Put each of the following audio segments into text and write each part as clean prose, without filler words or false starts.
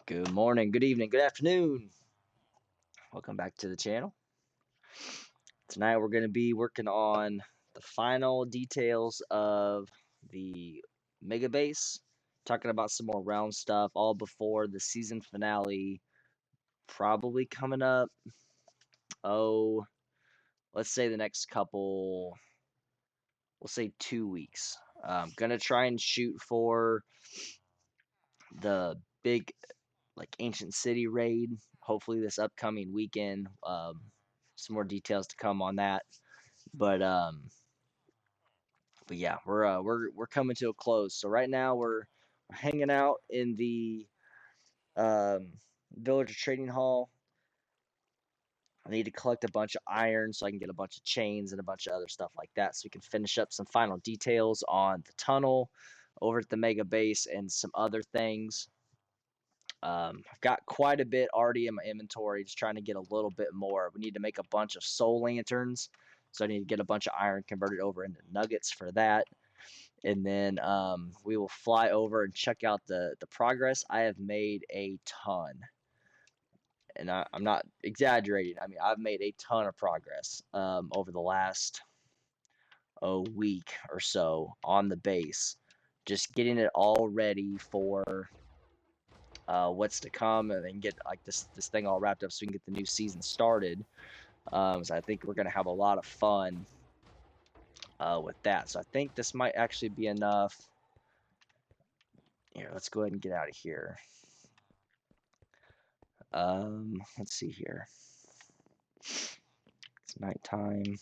Good morning, good evening, good afternoon. Welcome back to the channel. Tonight we're going to be working on the final details of the Megabase, talking about some more realm stuff, all before the season finale, probably coming up. Oh, let's say the next couple, we'll say 2 weeks. I'm going to try and shoot for the big ancient city raid, hopefully this upcoming weekend. Some more details to come on that, but yeah, we're coming to a close. So right now we're hanging out in the um, villager trading hall. I need to collect a bunch of iron so I can get a bunch of chains and a bunch of other stuff like that, so we can finish up some final details on the tunnel over at the mega base and some other things. I've got quite a bit already in my inventory, just trying to get a little bit more. We need to make a bunch of soul lanterns, so I need to get a bunch of iron converted over into nuggets for that. And then we will fly over and check out the progress. I have made a ton, and I'm not exaggerating. I mean, I've made a ton of progress over the last week or so on the base, just getting it all ready for what's to come, and then get like this thing all wrapped up so we can get the new season started. So I think we're gonna have a lot of fun with that. So I think this might actually be enough. Here, let's go ahead and get out of here. Let's see here. It's nighttime.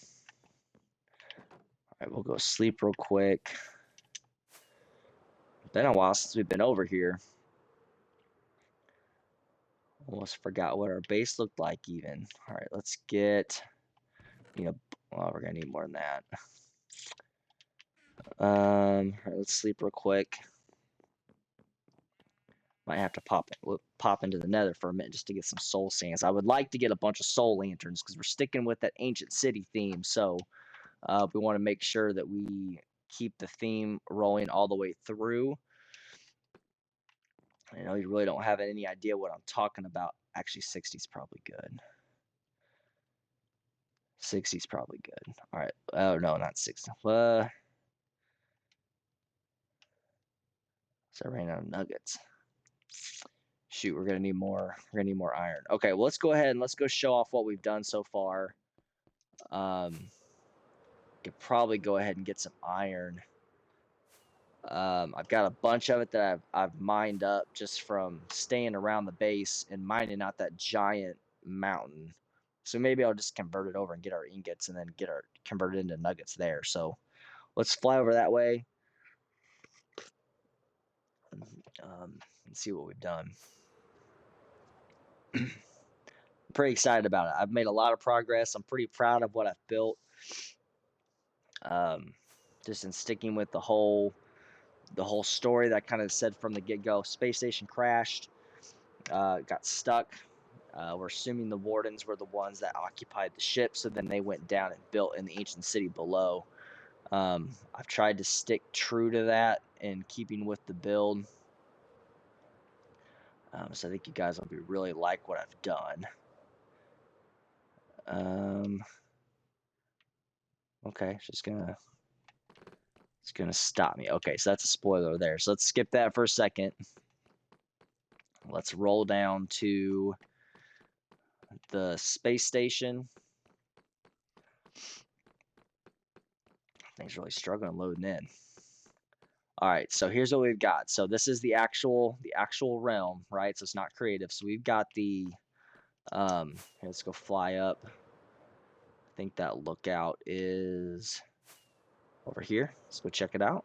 All right, we'll go sleep real quick. Been a while since we've been over here. Almost forgot what our base looked like even. All right, let's get, well, we're gonna need more than that. All right, let's sleep real quick. Might have to pop into the nether for a minute just to get some soul sands. I would like to get a bunch of soul lanterns because we're sticking with that ancient city theme. So we want to make sure that we keep the theme rolling all the way through. I know you really don't have any idea what I'm talking about. Actually, 60 is probably good. 60 is probably good. All right. Oh, no, not 60. So I ran out of nuggets. Shoot, we're gonna need more. We're gonna need more iron. Okay, well, let's go ahead and let's go show off what we've done so far. Could probably go ahead and get some iron. I've got a bunch of it that I've mined up just from staying around the base and mining out that giant mountain. So maybe I'll just convert it over and get our ingots and then get our converted into nuggets there. So let's fly over that way and see what we've done. Pretty excited about it. I've made a lot of progress. I'm pretty proud of what I've built. Just in sticking with the whole story that I kind of said from the get-go. Space station crashed, got stuck. We're assuming the wardens were the ones that occupied the ship, so then they went down and built in the ancient city below. I've tried to stick true to that and keeping with the build. So I think you guys will really like what I've done. Okay, it's gonna stop me. Okay, so that's a spoiler there. So let's skip that for a second. Let's roll down to the space station. Things really struggling loading in. All right, so here's what we've got. So this is the actual realm, right? So it's not creative. So we've got the let's go fly up. I think that lookout is over here. Let's go check it out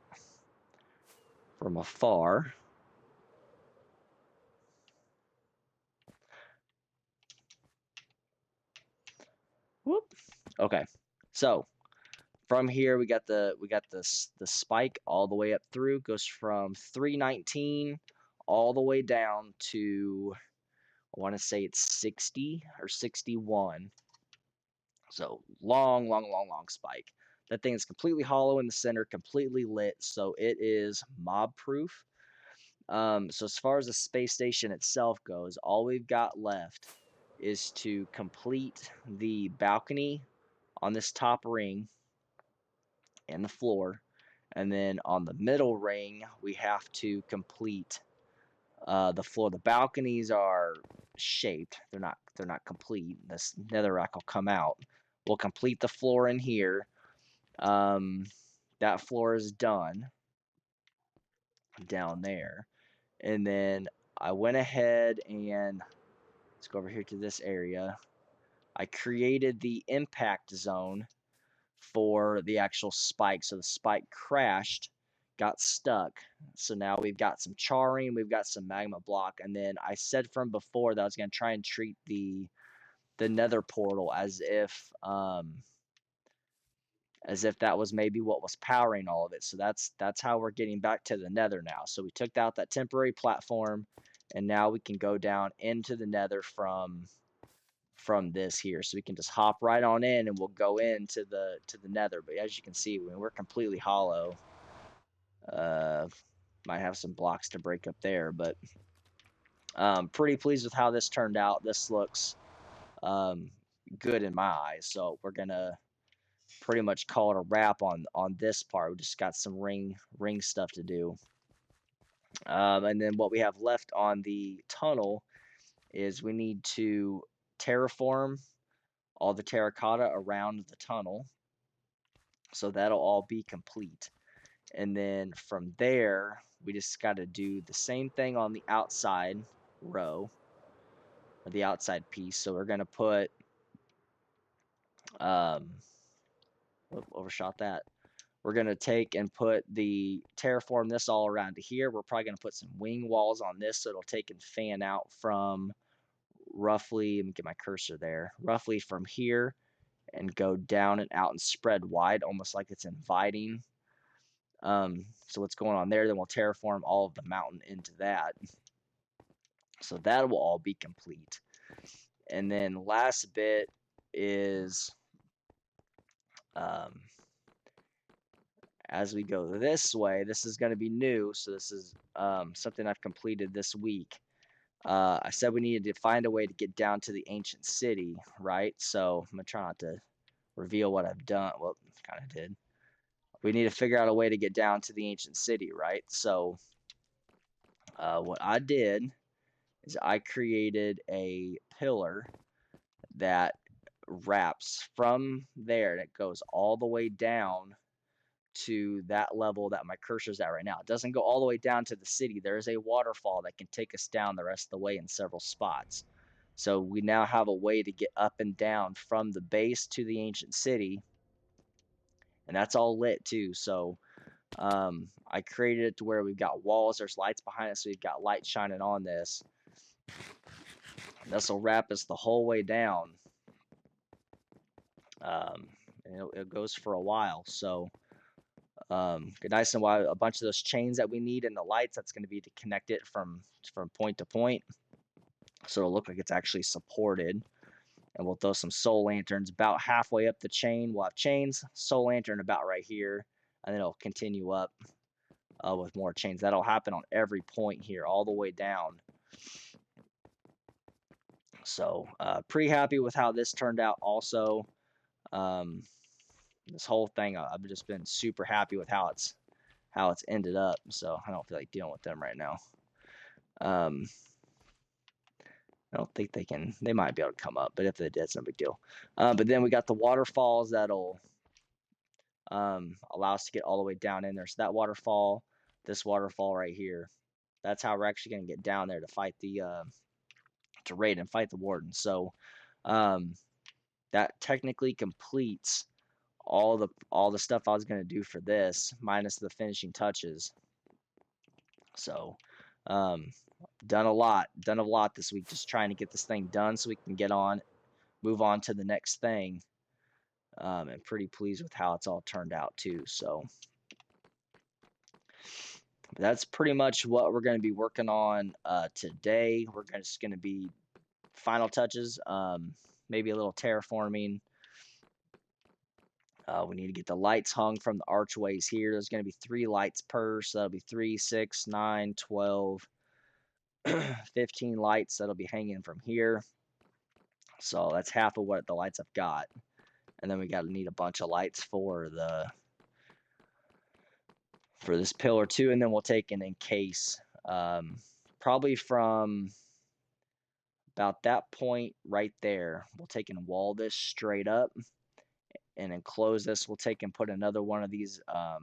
from afar. Whoop. Okay. So from here we got the spike all the way up through. Goes from 319 all the way down to, I want to say it's 60 or 61. So long spike. That thing is completely hollow in the center, completely lit, so it is mob proof. So as far as the space station itself goes, all we've got left is to complete the balcony on this top ring and the floor. And then on the middle ring, we have to complete the floor. The balconies are shaped; they're not complete. This netherrack will come out. We'll complete the floor in here. Um, that floor is done down there, and then I went ahead and let's go over here to this area. I created the impact zone for the actual spike. So the spike crashed, got stuck. So now we've got some charring, we've got some magma block, and then I said from before that I was going to try and treat the nether portal as if that was maybe what was powering all of it. So that's how we're getting back to the nether now. So we took out that temporary platform, and now we can go down into the nether from this here, so we can just hop right on in and we'll go into the nether. But as you can see, we're completely hollow. Might have some blocks to break up there, but pretty pleased with how this turned out. This looks um, good in my eyes, so we're gonna pretty much call it a wrap on this part. We just got some ring stuff to do, and then what we have left on the tunnel is we need to terraform all the terracotta around the tunnel. So that'll all be complete. And then from there, we just got to do the same thing on the outside row, or the outside piece. So we're going to put, um, overshot that. We're going to take and put terraform this all around to here. We're probably going to put some wing walls on this so it'll take and fan out from roughly, let me get my cursor there, roughly from here and go down and out and spread wide, almost like it's inviting. So what's going on there, then we'll terraform all of the mountain into that. So that will all be complete. And then last bit is as we go this way, this is going to be new. So this is something I've completed this week. I said we needed to find a way to get down to the ancient city, right? So I'm going to try not to reveal what I've done. Well, kind of did. We need to figure out a way to get down to the ancient city, right? So what I did is I created a pillar that wraps from there and it goes all the way down to that level that my cursor's at right now. It doesn't go all the way down to the city. There is a waterfall that can take us down the rest of the way in several spots. So we now have a way to get up and down from the base to the ancient city, and that's all lit too. So I created it to where we've got walls, there's lights behind us, so we've got light shining on this. This will wrap us the whole way down. And it goes for a while. So nice and wide. A bunch of those chains that we need and the lights, that's going to be to connect it from point to point. So it'll look like it's actually supported. And we'll throw some soul lanterns about halfway up the chain. We'll have chains, soul lantern about right here, and then it'll continue up with more chains. That'll happen on every point here, all the way down. So pretty happy with how this turned out also. This whole thing, I've just been super happy with how it's ended up. So I don't feel like dealing with them right now. I don't think they might be able to come up, but if they did, it's no big deal. But then we got the waterfalls that'll allow us to get all the way down in there. So that waterfall, this waterfall right here, that's how we're actually going to get down there to fight to raid and fight the warden. So that technically completes all the stuff I was going to do for this, minus the finishing touches. So done a lot this week, just trying to get this thing done so we can move on to the next thing. And pretty pleased with how it's all turned out too. So that's pretty much what we're going to be working on today. We're just going to be final touches, maybe a little terraforming, We need to get the lights hung from the archways here. There's going to be 3 lights per, so that'll be 3, 6, 9, 12, 15 lights that'll be hanging from here. So that's half of what the lights I've got. And then we got to need a bunch of lights for this pillar too, and then we'll take an encase. Probably from about that point right there, we'll take and wall this straight up and enclose this. We'll take and put another one of these uh,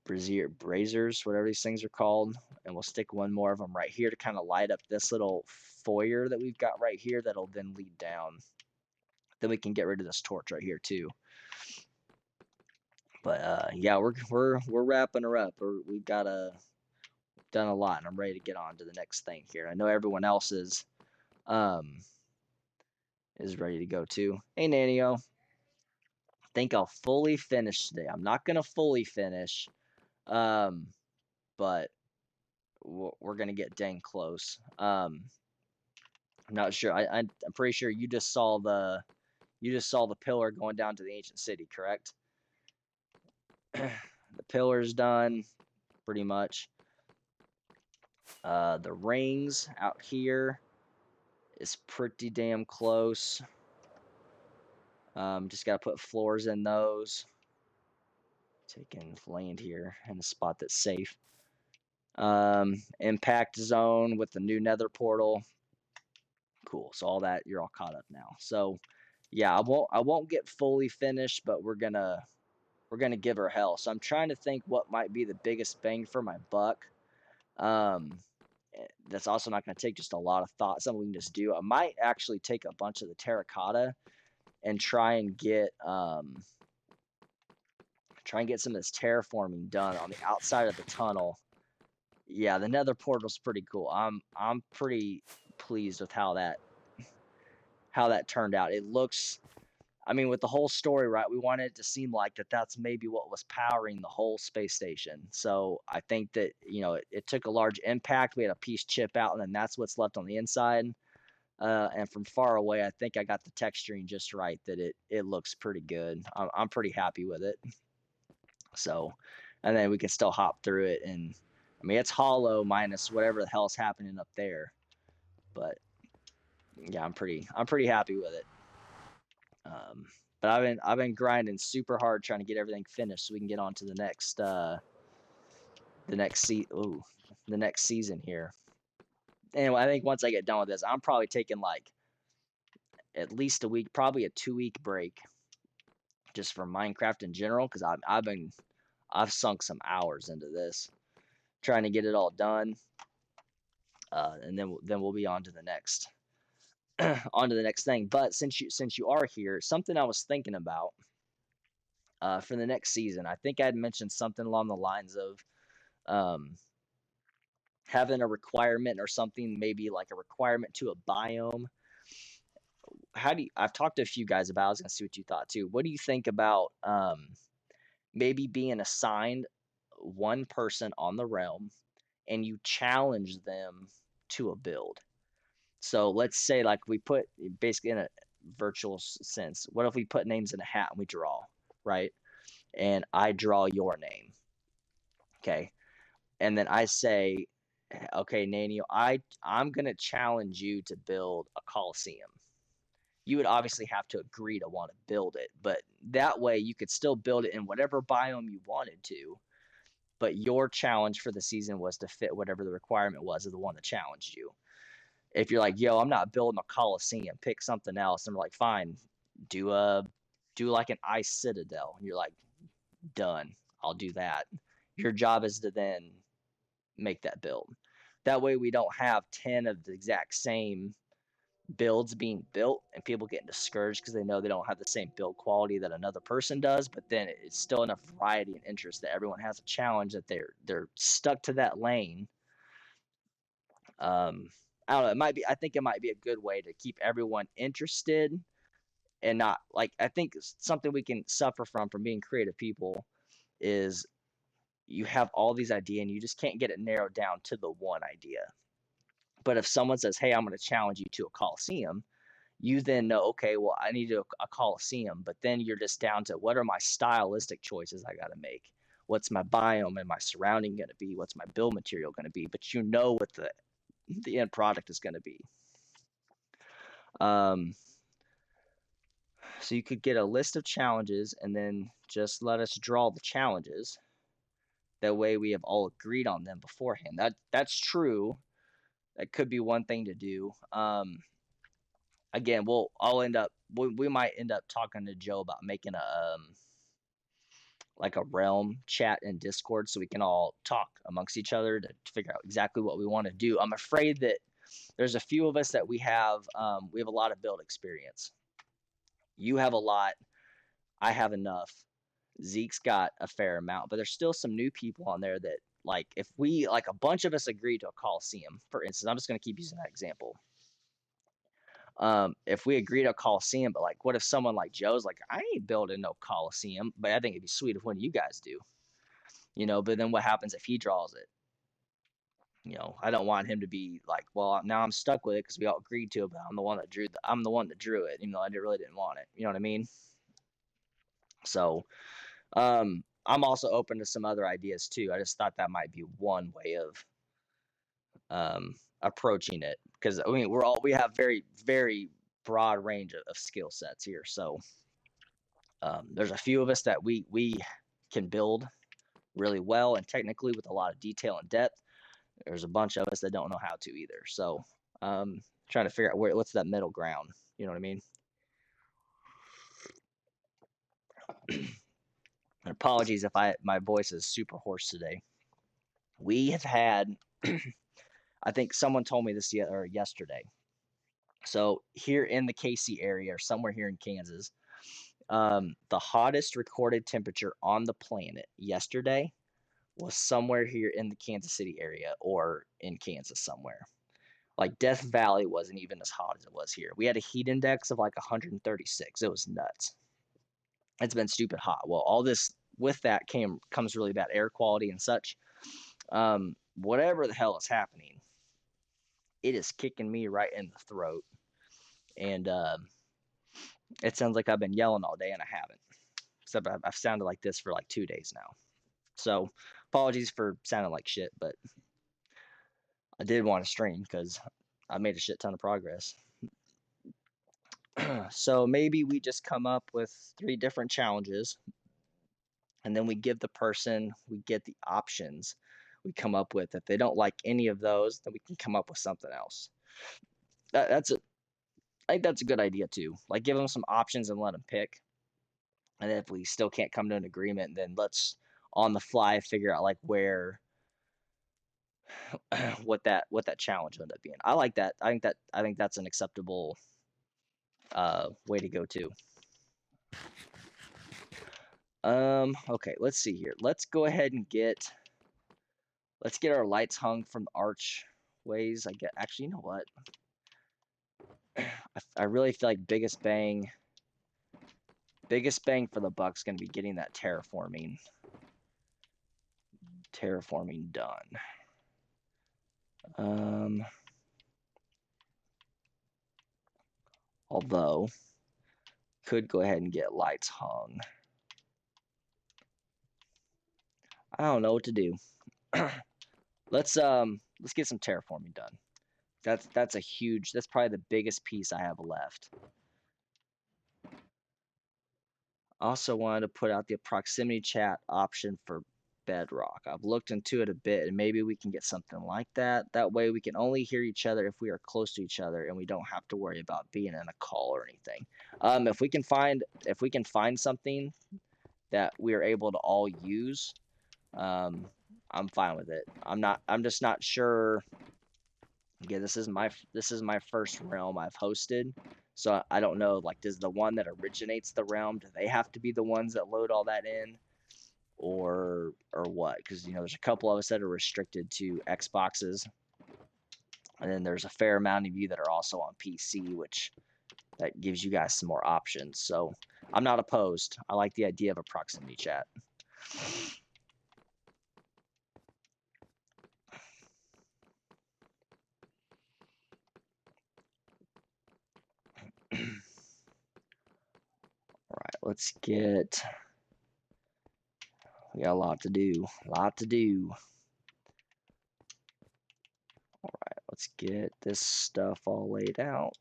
braziers, whatever these things are called, and we'll stick one more of them right here to kind of light up this little foyer that we've got right here. That'll then lead down. Then we can get rid of this torch right here too. But yeah, we're wrapping her up. We've got done a lot, and I'm ready to get on to the next thing here. I know everyone else is ready to go too. Hey, Nanio, think I'll fully finish today. I'm not gonna fully finish, but we're gonna get dang close. I'm not sure. I'm pretty sure you just saw the pillar going down to the ancient city, correct? The pillar's done, pretty much. The rings out here is pretty damn close. Just gotta put floors in those. Taking land here in a spot that's safe. Impact zone with the new nether portal. Cool. So all that, you're all caught up now. So yeah, I won't get fully finished, but we're gonna give her hell. So I'm trying to think what might be the biggest bang for my buck. That's also not going to take just a lot of thought. Something we can just do. I might actually take a bunch of the terracotta and try and get some of this terraforming done on the outside of the tunnel. Yeah, the nether portal's pretty cool. I'm pretty pleased with how that turned out. It looks, I mean, with the whole story, right, we wanted it to seem like that's maybe what was powering the whole space station. So I think that, it took a large impact. We had a piece chip out, and then that's what's left on the inside. And from far away, I think I got the texturing just right, that it looks pretty good. I'm pretty happy with it. So, and then we can still hop through it. And I mean, it's hollow minus whatever the hell's happening up there. But yeah, I'm pretty happy with it. But I've been grinding super hard trying to get everything finished so we can get on to the next season here. Anyway, I think once I get done with this, I'm probably taking like at least a week, probably a 2-week break, just for Minecraft in general, because I've sunk some hours into this, trying to get it all done, and then we'll be on to the next thing. But since you are here, something I was thinking about for the next season, I think I'd mentioned something along the lines of having a requirement or something, maybe like a requirement to a biome. I've talked to a few guys about it. I was gonna see what you thought too. What do you think about maybe being assigned one person on the realm and you challenge them to a build? So let's say, like, we put, basically in a virtual sense, what if we put names in a hat and we draw, right? And I draw your name, okay? And then I say, okay, Nanio, I'm gonna challenge you to build a coliseum. You would obviously have to agree to want to build it, but that way you could still build it in whatever biome you wanted to. But your challenge for the season was to fit whatever the requirement was of the one that challenged you. If you're like, yo, I'm not building a coliseum, pick something else, and we're like, fine, do like an ice citadel, and you're like, done, I'll do that. Your job is to then make that build. That way we don't have 10 of the exact same builds being built and people getting discouraged because they know they don't have the same build quality that another person does. But then it's still enough variety and interest that everyone has a challenge, that they're stuck to that lane. I don't know, I think it might be a good way to keep everyone interested, and not, like, I think something we can suffer from being creative people is you have all these ideas and you just can't get it narrowed down to the one idea. But if someone says, hey, I'm going to challenge you to a coliseum, you then know, okay, well, I need a coliseum, but then you're just down to what are my stylistic choices I got to make? What's my biome and my surrounding going to be? What's my build material going to be? But you know what the end product is going to be. Um, so you could get a list of challenges and then just let us draw the challenges. That way we have all agreed on them beforehand. That's true. That could be one thing to do. Again, we might end up talking to Joe about making a like a realm chat in Discord so we can all talk amongst each other to figure out exactly what we want to do. I'm afraid that there's a few of us that we have a lot of build experience. You have a lot. I have enough. Zeke's got a fair amount, but there's still some new people on there that like if we like a bunch of us agree to a Coliseum, for instance, I'm just gonna keep using that example. If we agree to a Coliseum, but like what if someone like Joe's like, I ain't building no Coliseum, but I think it'd be sweet if one of you guys do. But then what happens if he draws it? I don't want him to be like, well, now I'm stuck with it because we all agreed to it, but I'm the one that drew it, even though I really didn't want it. You know what I mean? So, I'm also open to some other ideas too. I just thought that might be one way of approaching it because I mean we have very very broad range of skill sets here. So there's a few of us that we can build really well and technically with a lot of detail and depth. There's a bunch of us that don't know how to either. So trying to figure out what's that middle ground. You know what I mean? And apologies if my voice is super hoarse today. We have had, I think someone told me this yesterday. So here in the KC area, or somewhere here in Kansas, the hottest recorded temperature on the planet yesterday was somewhere here in the Kansas City area or in Kansas somewhere. Like Death Valley wasn't even as hot as it was here. We had a heat index of like 136. It was nuts. It's been stupid hot. Well, all this with that comes really bad air quality and such. Whatever the hell is happening, it is kicking me right in the throat, and it sounds like I've been yelling all day and I haven't. Except I've sounded like this for like 2 days now. So apologies for sounding like shit, but I did want to stream because I made a shit ton of progress. So maybe we just come up with 3 different challenges and then we get the options we come up with. If they don't like any of those, then we can come up with something else. That's a I think that's a good idea too. Like give them some options and let them pick. And if we still can't come to an agreement, then let's on the fly figure out like where what that challenge would end up being. I like that. I think that's an acceptable way to go too. Okay, let's see here. Let's go ahead and let's get our lights hung from the archways. Actually, you know what? I really feel like biggest bang for the buck's gonna be getting that terraforming done. Although could go ahead and get lights hung. I don't know what to do. let's get some terraforming done. That's probably the biggest piece I have left. Also wanted to put out the proximity chat option for Bedrock. I've looked into it a bit and maybe we can get something like that. That way we can only hear each other if we are close to each other and we don't have to worry about being in a call or anything. If we can find something that we are able to all use, I'm fine with it. I'm just not sure. Again, this is my first realm I've hosted, so I don't know. Like, does the one that originates the realm, do they have to be the ones that load all that in, or what? Because there's a couple of us that are restricted to Xboxes, and then there's a fair amount of you that are also on PC, which that gives you guys some more options. So I'm not opposed. I like the idea of a proximity chat. let's get. We got a lot to do. A lot to do. All right, let's get this stuff all laid out.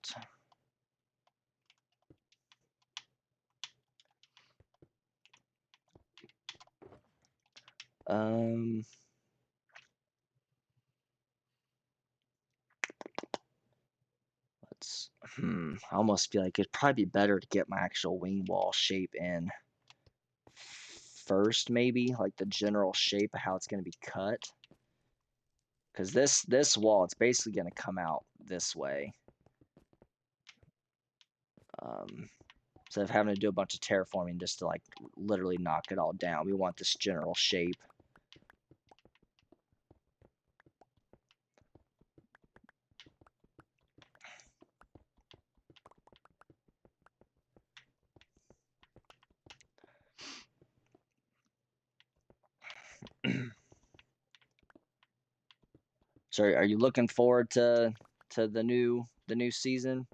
Um, let's. I almost feel like it'd probably be better to get my actual wing wall shape in first, maybe like the general shape of how it's going to be cut. Because this wall, it's basically going to come out this way. Instead of having to do a bunch of terraforming just to like literally knock it all down, we want this general shape. So are you looking forward to the new season?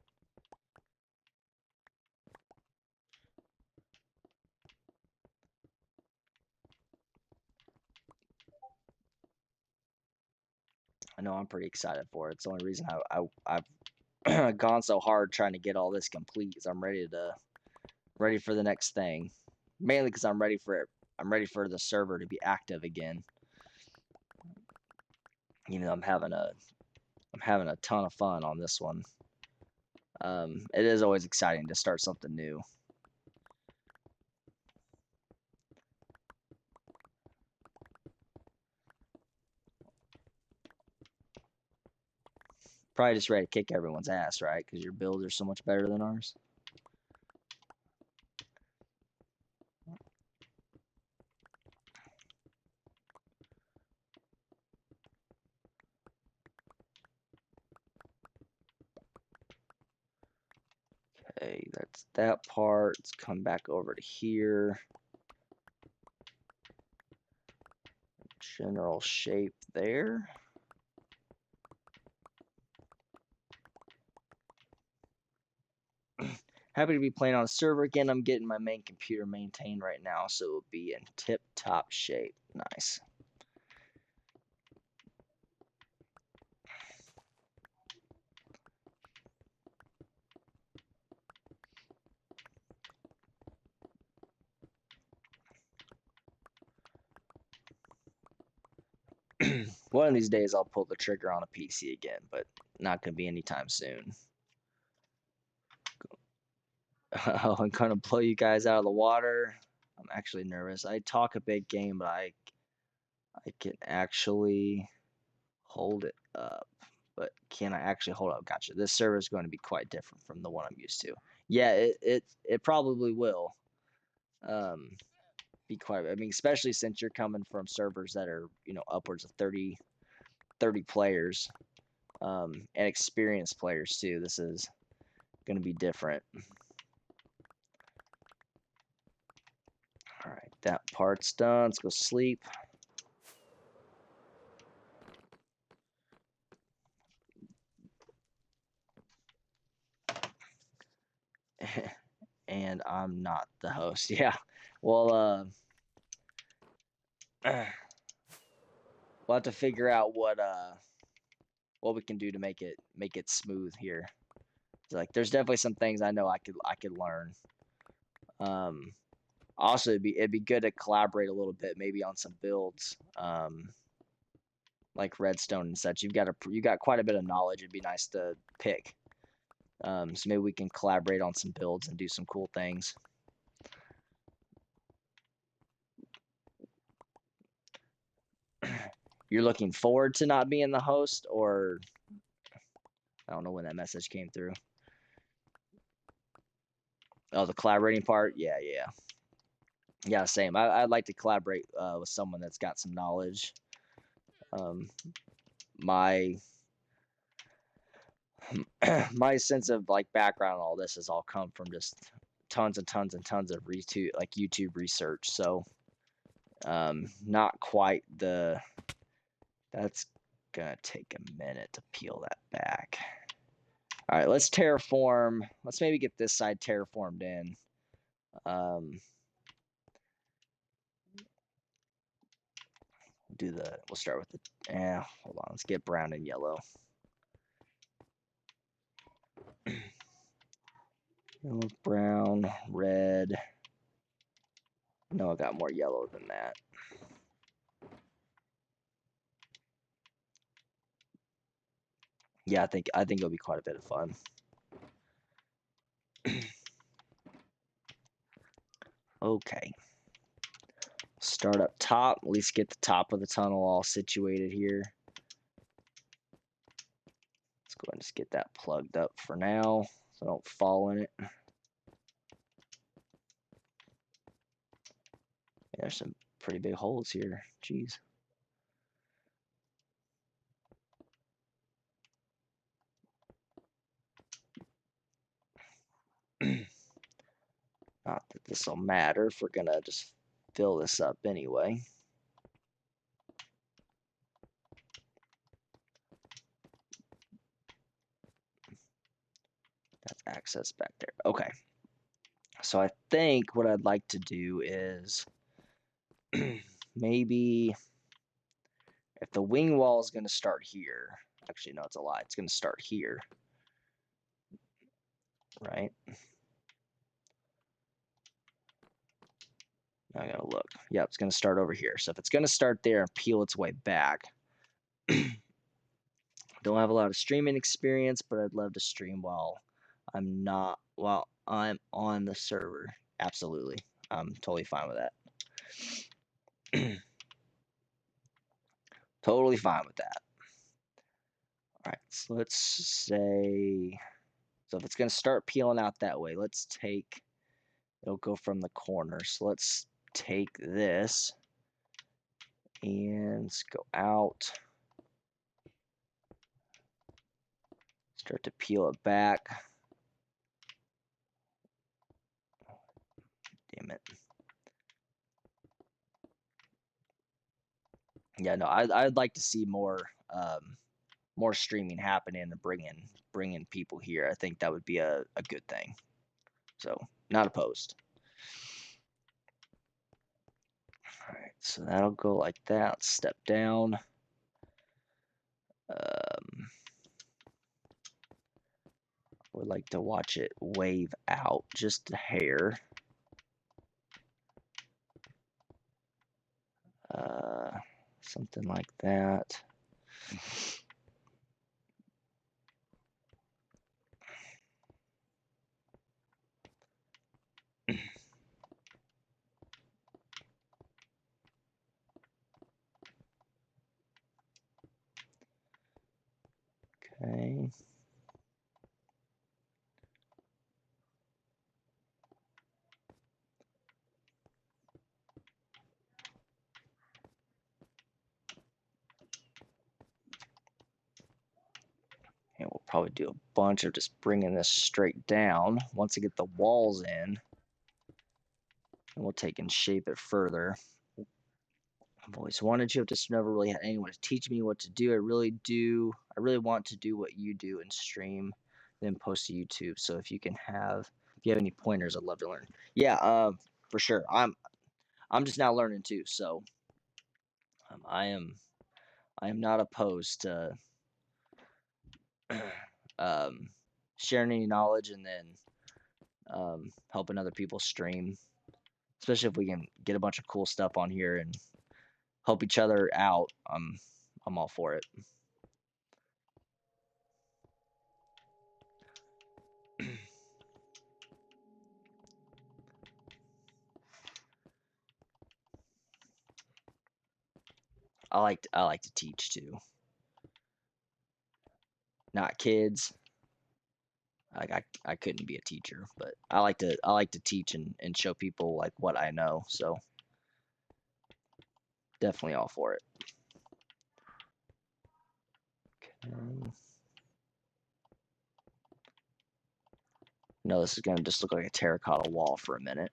I know I'm pretty excited for it. It's the only reason I've gone so hard trying to get all this complete is I'm ready for the next thing. Mainly because I'm ready for it. I'm ready for the server to be active again. You know, I'm having a ton of fun on this one. It is always exciting to start something new. Probably just ready to kick everyone's ass, right? Because your builds are so much better than ours. Okay, that's that part. Let's come back over to here. General shape there. Happy to be playing on a server again. I'm getting my main computer maintained right now, so it'll be in tip-top shape. Nice. One of these days I'll pull the trigger on a PC again, but not gonna be anytime soon. I'm gonna blow you guys out of the water. I'm actually nervous. I talk a big game, but I can actually hold it up. But can I actually hold up? Gotcha. This server is going to be quite different from the one I'm used to. Yeah, it probably will. Um, be quite. I mean, especially since you're coming from servers that are upwards of 30 players, and experienced players too. This is going to be different. All right, that part's done. Let's go sleep. And I'm not the host. Yeah. Well, we'll have to figure out what we can do to make it smooth here. Like, there's definitely some things I know I could learn. Also, it'd be good to collaborate a little bit, maybe on some builds, like redstone and such. You got quite a bit of knowledge. It'd be nice to pick. So maybe we can collaborate on some builds and do some cool things. You're looking forward to not being the host, or I don't know when that message came through. Oh, the collaborating part. Yeah. Same. I'd like to collaborate with someone that's got some knowledge. My my sense of like background and all this has all come from just tons and tons and tons of YouTube research. So not quite the. That's gonna take a minute to peel that back. All right, let's terraform. Let's maybe get this side terraformed in. Um, we'll start with hold on, let's get brown and yellow. Yellow, brown, red. No, I got more yellow than that. Yeah, I think it'll be quite a bit of fun. Okay. Start up top. At least get the top of the tunnel all situated here. Let's go ahead and just get that plugged up for now, so I don't fall in it. There's some pretty big holes here. Jeez. Not that this will matter if we're gonna just fill this up anyway. That's access back there. Okay. So I think what I'd like to do is maybe if the wing wall is going to start here. Actually, no, it's a lie. It's going to start here. Right? I gotta look. Yep, it's gonna start over here. So if it's gonna start there and peel its way back, don't have a lot of streaming experience, but I'd love to stream while I'm on the server. Absolutely, I'm totally fine with that. Totally fine with that. All right, so let's say so if it's gonna start peeling out that way, let's take it'll go from the corner. So let's take this and let's go out. Start to peel it back. Damn it. Yeah, no, I'd like to see more streaming happening and bringing people here. I think that would be a good thing. So not opposed. All right, so that'll go like that. Step down. Would like to watch it wave out just a hair. Something like that. Okay. And we'll probably do a bunch of just bringing this straight down. Once I get the walls in, and we'll take and shape it further. I've always wanted to. I've just never really had anyone to teach me what to do. I really do. I really want to do what you do and stream, then post to YouTube. So if you have any pointers, I'd love to learn. Yeah, for sure. I'm just now learning too. So um, I am I am not opposed to um, sharing any knowledge and then helping other people stream, especially if we can get a bunch of cool stuff on here and help each other out. I'm all for it. I like to teach too. Not kids. Like I couldn't be a teacher, but I like to teach and show people like what I know. So definitely all for it. Okay. No, this is gonna just look like a terracotta wall for a minute.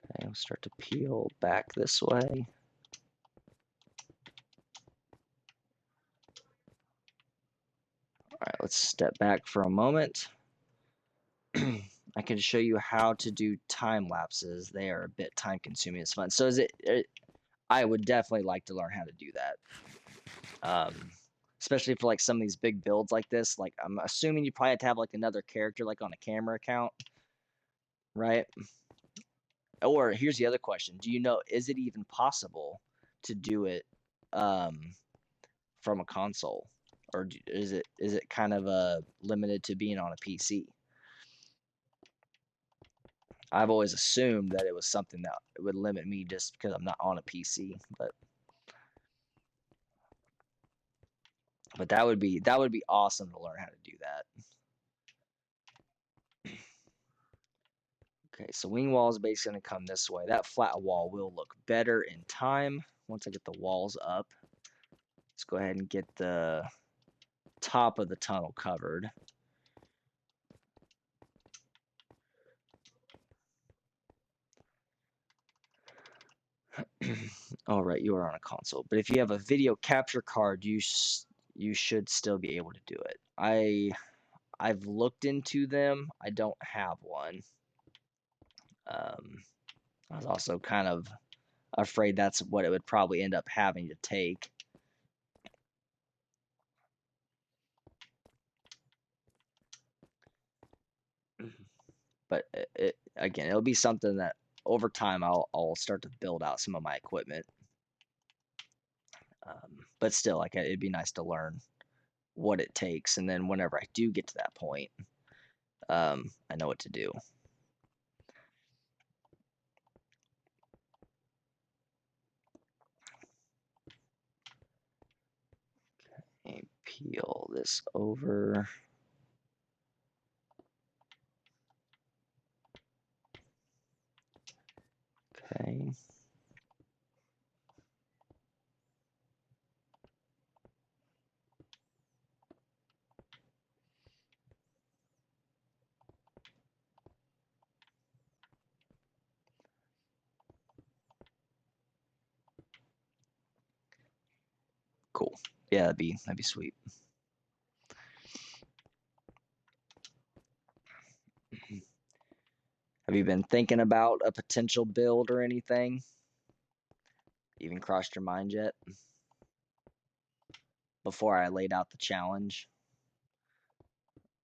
Okay, we'll start to peel back this way. let's step back for a moment. I can show you how to do time lapses. They are a bit time consuming. It's fun. So I would definitely like to learn how to do that. Especially for like some of these big builds like this. Like I'm assuming you probably have to have like another character like on a camera account, right? Or here's the other question: do you know, is it even possible to do it um, from a console, or is it kind of limited to being on a PC? I've always assumed that it was something that would limit me just because I'm not on a PC, but that would be awesome to learn how to do that. Okay, so wing wall is basically going to come this way. That flat wall will look better in time once I get the walls up. Let's go ahead and get the top of the tunnel covered. All right, you are on a console, but if you have a video capture card, you should still be able to do it. I've looked into them. I don't have one. I was also kind of afraid that's what it would probably end up having to take. But again, it'll be something that over time I'll start to build out some of my equipment. But still, like it'd be nice to learn what it takes, and then whenever I do get to that point, I know what to do. Okay, peel this over. Okay. Cool. Yeah, that'd be sweet. Have you been thinking about a potential build or anything? Even crossed your mind yet? Before I laid out the challenge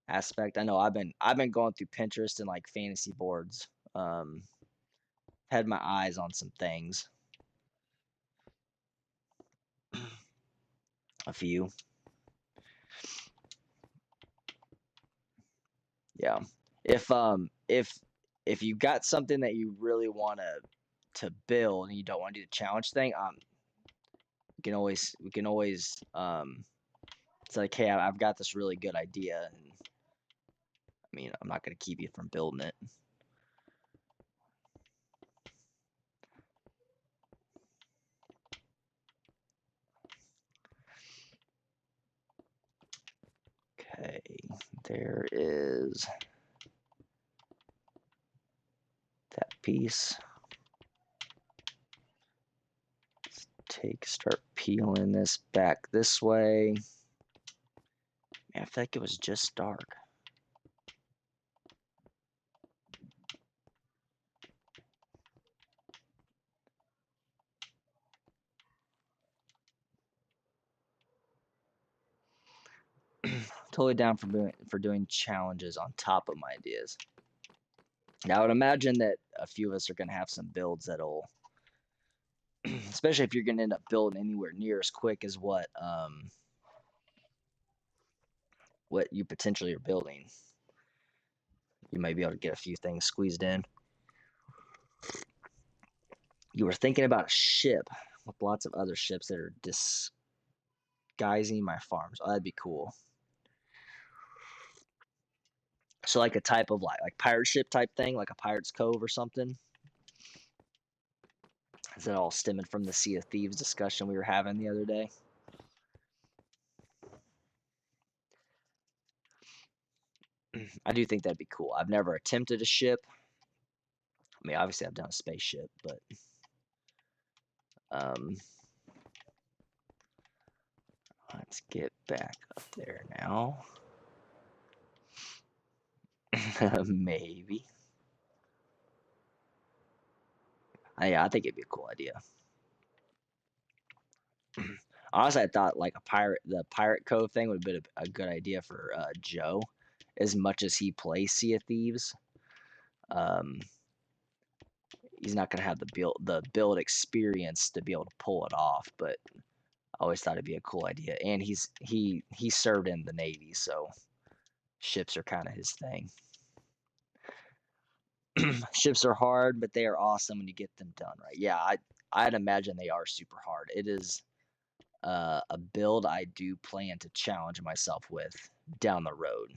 aspect. I know I've been going through Pinterest and like fantasy boards. Had my eyes on some things. A few. Yeah. If you've got something that you really want to build and you don't want to do the challenge thing, we can always it's like, hey, I've got this really good idea, and I mean, I'm not gonna keep you from building it. Okay, there is that piece. Start peeling this back this way. Man, I feel like it was just dark. Totally down for doing challenges on top of my ideas. Now, I would imagine that a few of us are gonna have some builds that'll, especially if you're gonna end up building anywhere near as quick as what you potentially are building. You might be able to get a few things squeezed in. You were thinking about a ship with lots of other ships that are disguising my farms. Oh, that'd be cool. So like a type of like pirate ship type thing, like a pirate's cove or something. Is that all stemming from the Sea of Thieves discussion we were having the other day? I do think that'd be cool. I've never attempted a ship. I mean, obviously I've done a spaceship, but um, let's get back up there now. Maybe. Yeah, I think it'd be a cool idea. Honestly, I thought like the Pirate Cove thing would have been a good idea for Joe, as much as he plays Sea of Thieves. Um, he's not gonna have the build experience to be able to pull it off, but I always thought it'd be a cool idea. And he served in the Navy, so ships are kind of his thing. Ships are hard, but they are awesome when you get them done right. Yeah, I'd imagine they are super hard. It is a build I do plan to challenge myself with down the road,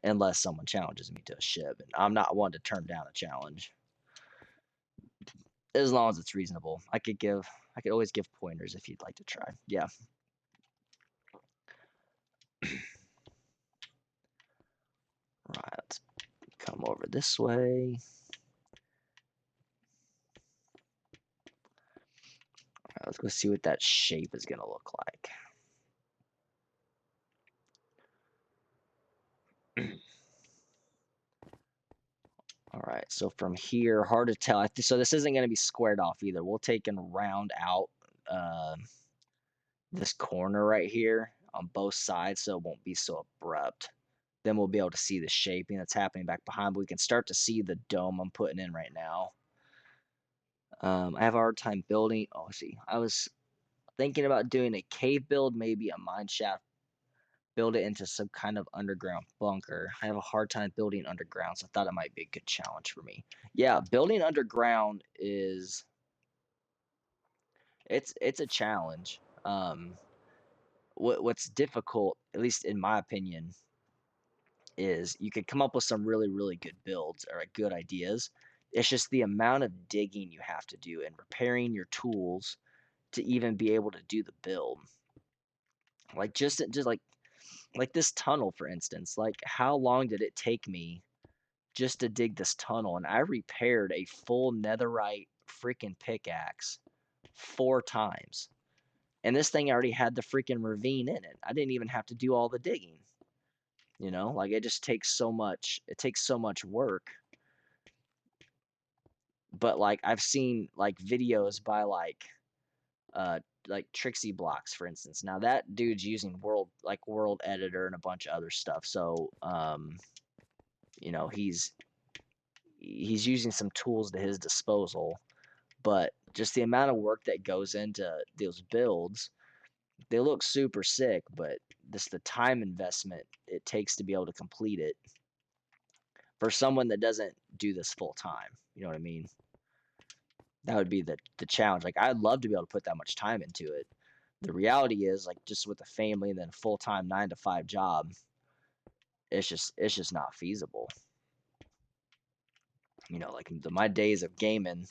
unless someone challenges me to a ship, and I'm not one to turn down a challenge as long as it's reasonable. I could always give pointers if you'd like to try. Yeah. Right. Let's come over this way. Right, let's go see what that shape is gonna look like. All right, so from here, hard to tell. So this isn't going to be squared off either. We'll take and round out uh, this corner right here on both sides so it won't be so abrupt. Then we'll be able to see the shaping that's happening back behind. But we can start to see the dome I'm putting in right now. I have a hard time building. Oh, see, I was thinking about doing a cave build, maybe a mine shaft, build it into some kind of underground bunker. I have a hard time building underground, so I thought it might be a good challenge for me. Yeah, building underground is it's a challenge. What's difficult, at least in my opinion, is you could come up with some really good builds or good ideas. It's just the amount of digging you have to do and repairing your tools to even be able to do the build. Like just like this tunnel, for instance. Like how long did it take me just to dig this tunnel? And I repaired a full netherite freaking pickaxe 4 times. And this thing already had the freaking ravine in it. I didn't even have to do all the digging. Like it just takes so much. It takes so much work. But like I've seen like videos by uh like Trixie Blocks, for instance. Now that dude's using world editor and a bunch of other stuff. So you know, he's using some tools to his disposal, but just the amount of work that goes into those builds, they look super sick, but just the time investment it takes to be able to complete it for someone that doesn't do this full time. You know what I mean? That would be the challenge. Like I'd love to be able to put that much time into it. The reality is like just with a family and then full time 9 to 5 job, it's just not feasible. Like my days of gaming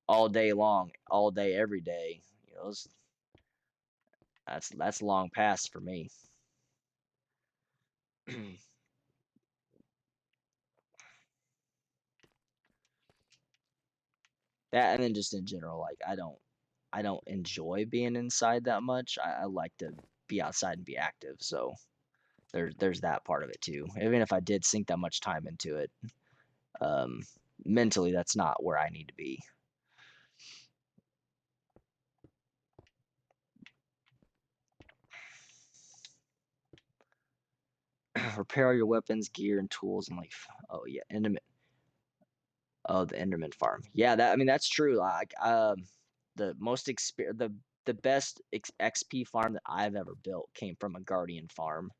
all day long, all day, every day, that's long past for me. That and then just in general, like I don't enjoy being inside that much. I like to be outside and be active. So there's that part of it too. Even if I did sink that much time into it, um, mentally that's not where I need to be. Repair all your weapons, gear, and tools, and like oh yeah, the Enderman farm. Yeah, that I mean that's true. Like the most the best XP farm that I've ever built came from a Guardian farm.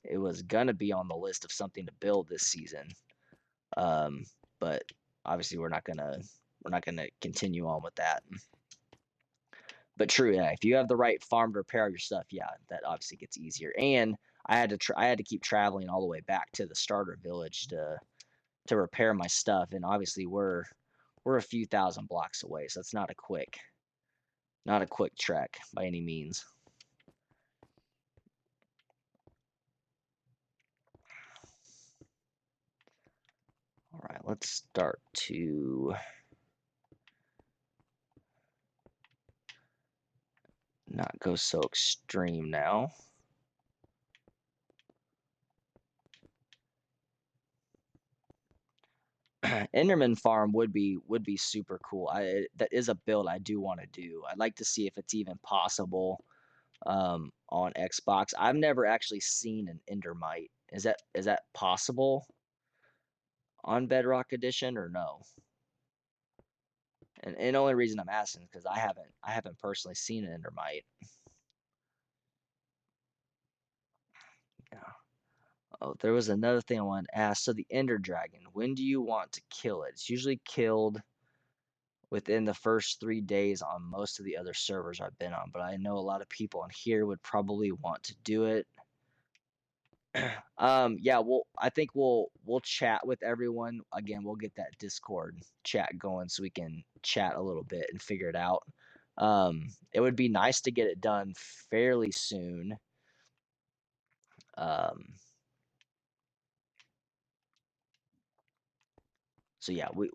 It was gonna be on the list of something to build this season, um, but obviously we're not gonna continue on with that. But true, yeah, if you have the right farm to repair your stuff, yeah, that obviously gets easier. And I had to keep traveling all the way back to the starter village to repair my stuff, and obviously we're a few thousand blocks away, so it's not a quick trek by any means. All right, let's start to not go so extreme now. Enderman Farm would be super cool. That is a build I do want to do. I'd like to see if it's even possible on Xbox. I've never actually seen an Endermite. Is that possible on Bedrock Edition or no? And the only reason I'm asking is because I haven't personally seen an Endermite. Yeah. Oh, there was another thing I wanted to ask. So the Ender Dragon, when do you want to kill it? It's usually killed within the first 3 days on most of the other servers I've been on, but I know a lot of people on here would probably want to do it. Yeah, I think we'll chat with everyone. Again, we'll get that Discord chat going so we can chat a little bit and figure it out. It would be nice to get it done fairly soon. Um, so yeah, we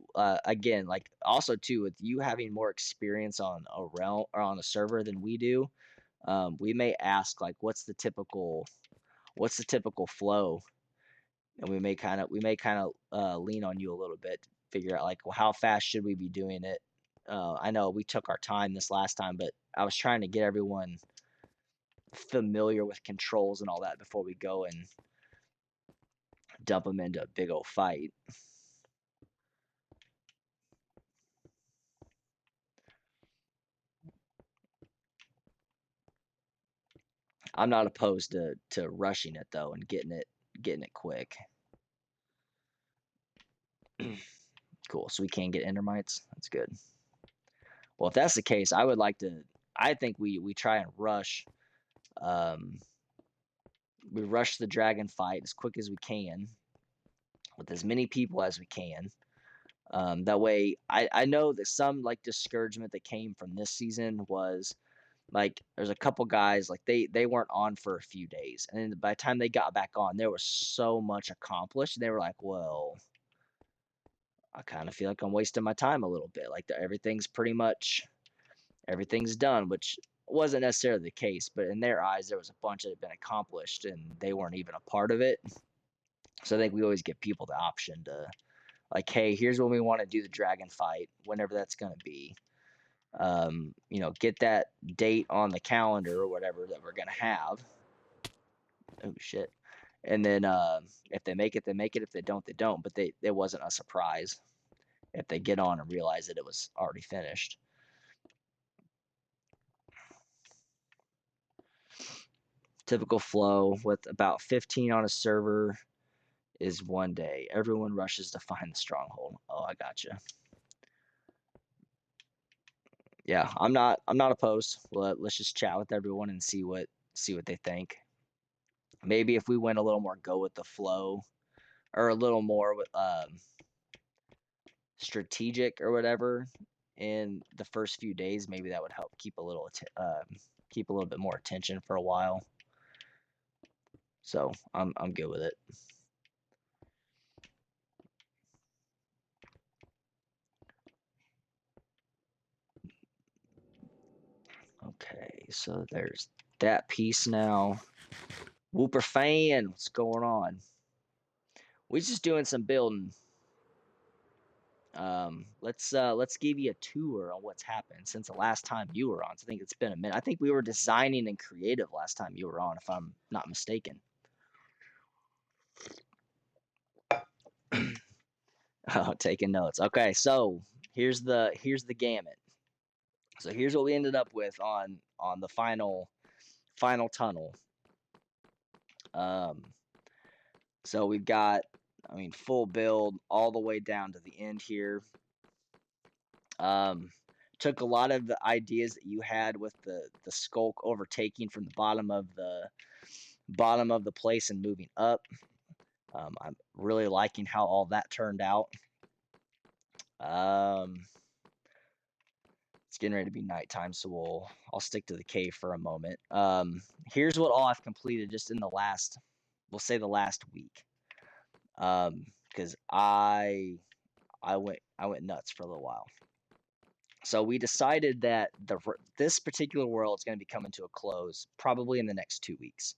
again, like, also too, with you having more experience on a realm or on a server than we do, we may ask, like, what's the typical flow, and we may kind of lean on you a little bit to figure out, like, well, how fast should we be doing it. I know we took our time this last time, but I was trying to get everyone familiar with controls and all that before we go and dump them into a big old fight. I'm not opposed to rushing it though and getting it quick. Cool. So we can get endermites. That's good. Well, if that's the case, I would like to. I think we try and rush. Um, we rush the dragon fight as quick as we can with as many people as we can. That way, I know that some, like, discouragement that came from this season was, like, there's a couple guys, like, they weren't on for a few days, and then by the time they got back on, there was so much accomplished. And they were like, well, I kind of feel like I'm wasting my time a little bit. Like, everything's done, which wasn't necessarily the case, but in their eyes, there was a bunch that had been accomplished, and they weren't even a part of it. So I think we always give people the option to, like, hey, here's when we want to do the dragon fight, whenever that's going to be. Get that date on the calendar or whatever that we're going to have. Oh shit. And then if they make it, they make it. If they don't, they don't. But it wasn't a surprise if they get on and realize that it was already finished. Typical flow with about 15 on a server is 1 day. Everyone rushes to find the stronghold. Oh, I gotcha. Yeah, I'm not opposed. Let's just chat with everyone and see what they think. Maybe if we went a little more go with the flow, or a little more strategic or whatever in the first few days, maybe that would help keep a little bit more attention for a while. So I'm good with it. Okay, so there's that piece now. Whooper fan, what's going on? We're just doing some building. Let's give you a tour on what's happened since the last time you were on. So I think it's been a minute. I think we were designing and creative last time you were on, if I'm not mistaken. Oh, taking notes. Okay, so here's the gamut. So here's what we ended up with on the final tunnel. Um, so we've got, I mean, full build all the way down to the end here. Um, Took a lot of the ideas that you had with the skulk overtaking from the bottom of the place and moving up. I'm really liking how all that turned out. It's getting ready to be nighttime, so I'll stick to the cave for a moment. Here's what all I've completed just in we'll say the last week. Because I went nuts for a little while. So we decided that this particular world is going to be coming to a close probably in the next 2 weeks.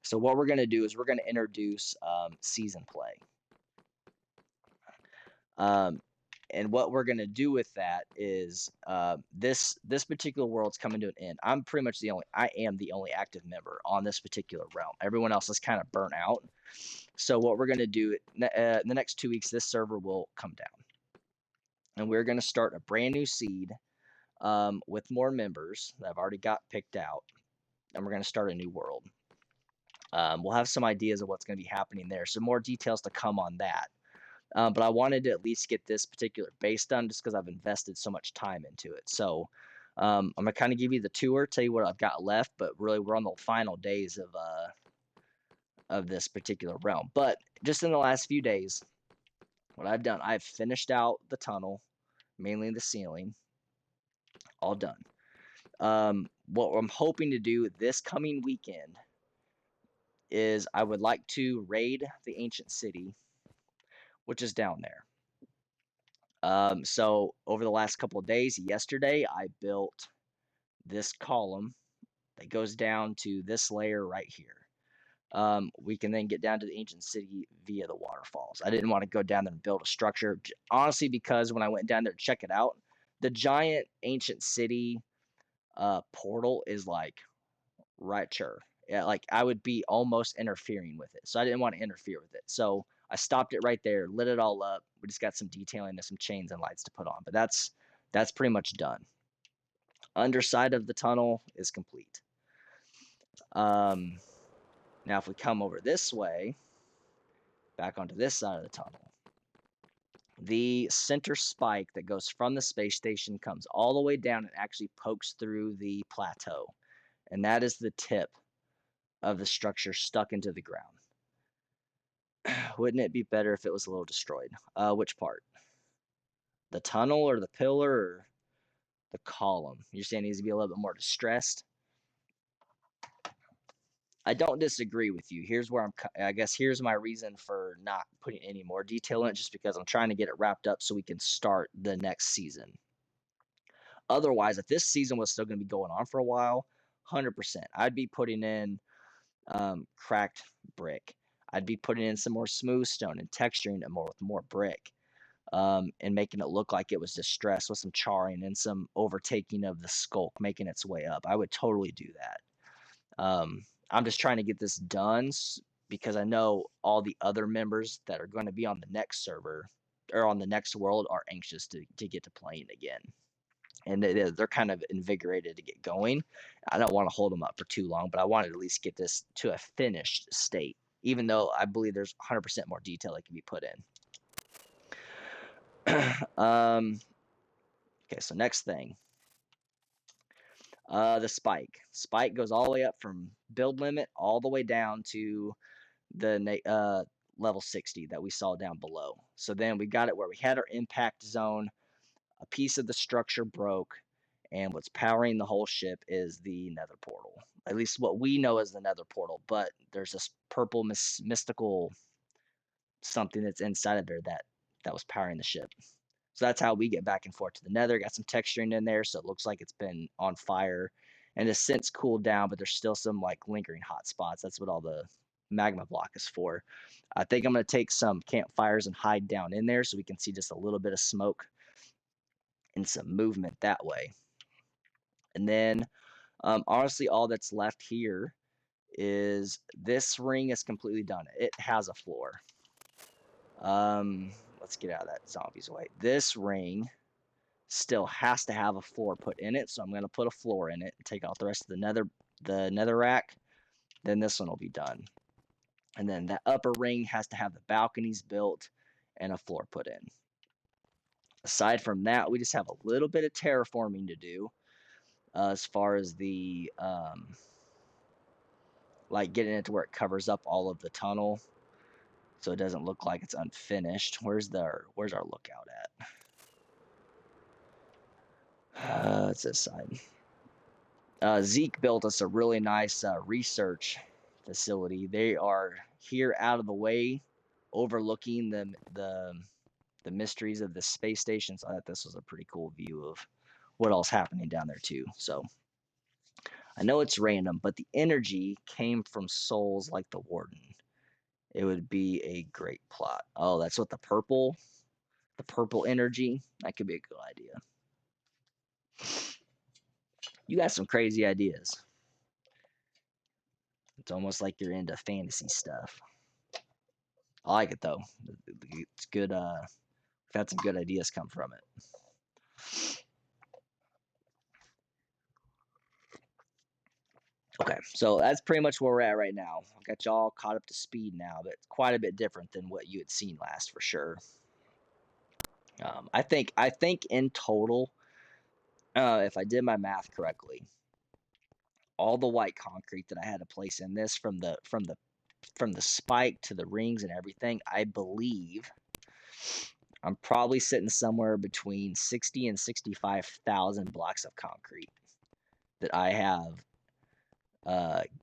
So what we're going to do is we're going to introduce season play. Um, and what we're gonna do with that is this particular world's coming to an end. I am the only active member on this particular realm. Everyone else is kind of burnt out. So what we're gonna do in the next 2 weeks, this server will come down, and we're gonna start a brand new seed with more members that I've already got picked out, and we're gonna start a new world. We'll have some ideas of what's going to be happening there. So more details to come on that. But I wanted to at least get this particular base done just because I've invested so much time into it. So I'm gonna kind of give you the tour, tell you what I've got left, but really we're on the final days of this particular realm. But just in the last few days, what I've done, I've finished out the tunnel, mainly the ceiling, all done. What I'm hoping to do this coming weekend is I would like to raid the ancient city, which is down there. So over the last couple of days, yesterday I built this column that goes down to this layer right here. We can then get down to the ancient city via the waterfalls. I didn't want to go down there and build a structure, honestly, because when I went down there to check it out, the giant ancient city portal is like right sure. Yeah, like I would be almost interfering with it. So I didn't want to interfere with it. So I stopped it right there, lit it all up. We just got some detailing and some chains and lights to put on, but that's pretty much done. Underside of the tunnel is complete. Um, Now if we come over this way, back onto this side of the tunnel, the center spike that goes from the space station comes all the way down and actually pokes through the plateau, and that is the tip of the structure stuck into the ground. Wouldn't it be better if it was a little destroyed? Which part? The tunnel or the pillar or the column? You're saying it needs to be a little bit more distressed? I don't disagree with you. Here's where I guess here's my reason for not putting any more detail in it, just because I'm trying to get it wrapped up so we can start the next season. Otherwise, if this season was still going to be going on for a while, 100%, I'd be putting in cracked brick. I'd be putting in some more smooth stone and texturing it more with more brick. And making it look like it was distressed with some charring and some overtaking of the skulk making its way up. I would totally do that. I'm just trying to get this done because I know all the other members that are going to be on the next server or on the next world are anxious to get to playing again. And they're kind of invigorated to get going. I don't want to hold them up for too long, but I wanted to at least get this to a finished state, even though I believe there's 100% more detail that can be put in. Okay, so next thing, the spike. Spike goes all the way up from build limit all the way down to the level 60 that we saw down below. So then we got it where we had our impact zone. A piece of the structure broke, and what's powering the whole ship is the nether portal. At least what we know as the nether portal, but there's this purple mystical something that's inside of there that was powering the ship. So that's how we get back and forth to the nether. Got some texturing in there, so it looks like it's been on fire and has since cooled down, but there's still some like lingering hot spots. That's what all the magma block is for. I think I'm going to take some campfires and hide down in there so we can see just a little bit of smoke and some movement that way. And then honestly, all that's left here is this ring is completely done. It has a floor. Let's get out of that zombie's way. This ring still has to have a floor put in it, so I'm going to put a floor in it and take out the rest of the nether rack. Then this one will be done. And then that upper ring has to have the balconies built and a floor put in. Aside from that, we just have a little bit of terraforming to do as far as the like getting it to where it covers up all of the tunnel so it doesn't look like it's unfinished. Where's our lookout at? It's this side. Zeke built us a really nice research facility. They are here out of the way, overlooking the mysteries of the space station. So I thought this was a pretty cool view of what all's happening down there too. So I know it's random, but the energy came from souls like the Warden. It would be a great plot. Oh, that's what the the purple energy. That could be a good idea. You got some crazy ideas. It's almost like you're into fantasy stuff. I like it though. It's good. We've had some good ideas come from it. Okay, so that's pretty much where we're at right now. I got y'all caught up to speed now, but it's quite a bit different than what you had seen last for sure. I think in total, if I did my math correctly, all the white concrete that I had to place in this from the spike to the rings and everything, I believe I'm probably sitting somewhere between 60 and 65,000 blocks of concrete that I have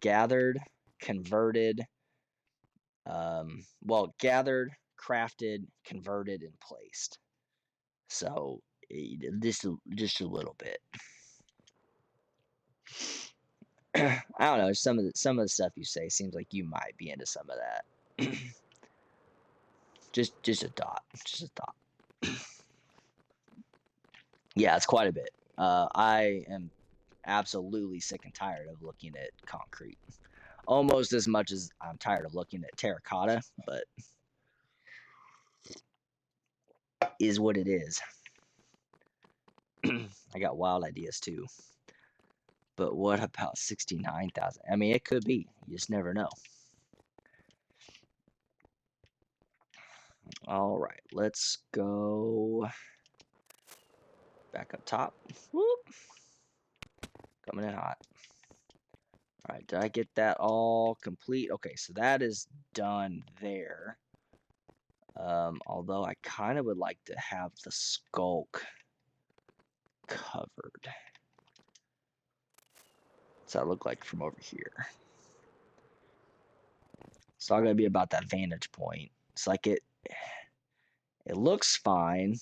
gathered, converted, gathered, crafted, converted, and placed. So just a little bit. I don't know. Some of the stuff you say seems like you might be into some of that. just a thought. Just a thought. Yeah, it's quite a bit. I am absolutely sick and tired of looking at concrete. Almost as much as I'm tired of looking at terracotta, but is what it is. I got wild ideas too. But what about 69,000? I mean, it could be. You just never know. All right, let's go back up top. Whoop. Coming in hot. All right, did I get that all complete? Okay, so that is done there. Although I kind of would like to have the skulk covered. What's that look like from over here? It's all gonna be about that vantage point. It's like it looks fine.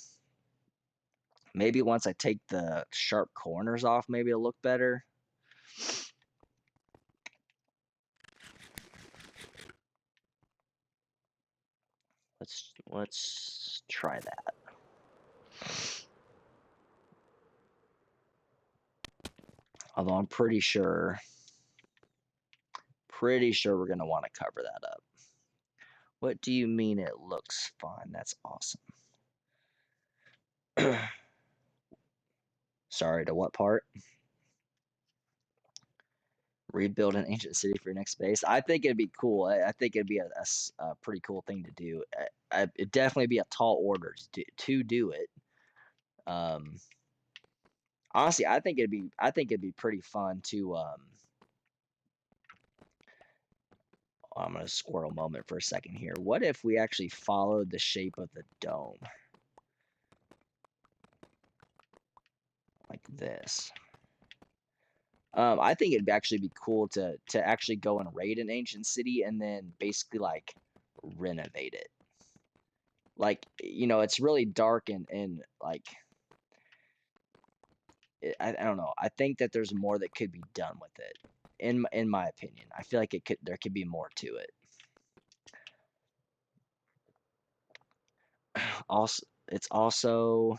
Maybe once I take the sharp corners off, maybe it'll look better. Let's try that. Although I'm pretty sure we're gonna want to cover that up. What do you mean it looks fine? That's awesome. Sorry, to what part? Rebuild an ancient city for your next base. I think it'd be cool. I think it'd be a pretty cool thing to do. It'd definitely be a tall order to do it. Honestly, I think it'd be pretty fun to. I'm gonna squirrel moment for a second here. What if we actually followed the shape of the dome like this? I think it'd actually be cool to actually go and raid an ancient city and then basically like renovate it. Like, it's really dark and like I don't know. I think that there's more that could be done with it. In my opinion, I feel like there could be more to it. Also, it's also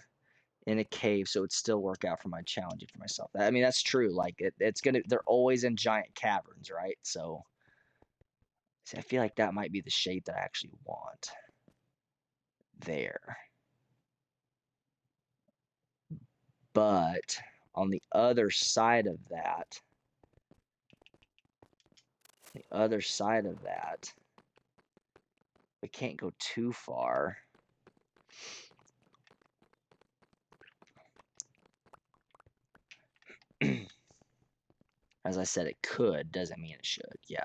in a cave, so it'd still work out for my challenging for myself. I mean, that's true. Like they're always in giant caverns, right? So see, I feel like that might be the shape that I actually want there. But on the other side of that, we can't go too far. As I said, it could, doesn't mean it should. Yeah.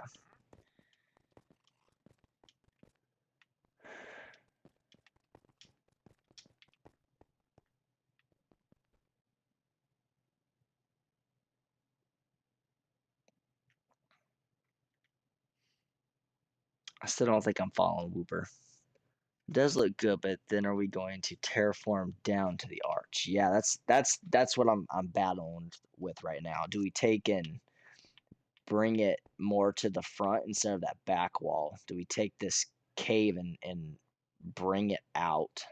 I still don't think I'm following Whooper. It does look good, but then are we going to terraform down to the arch? Yeah, that's what I'm battling with right now. Do we take and bring it more to the front instead of that back wall? Do we take this cave and bring it out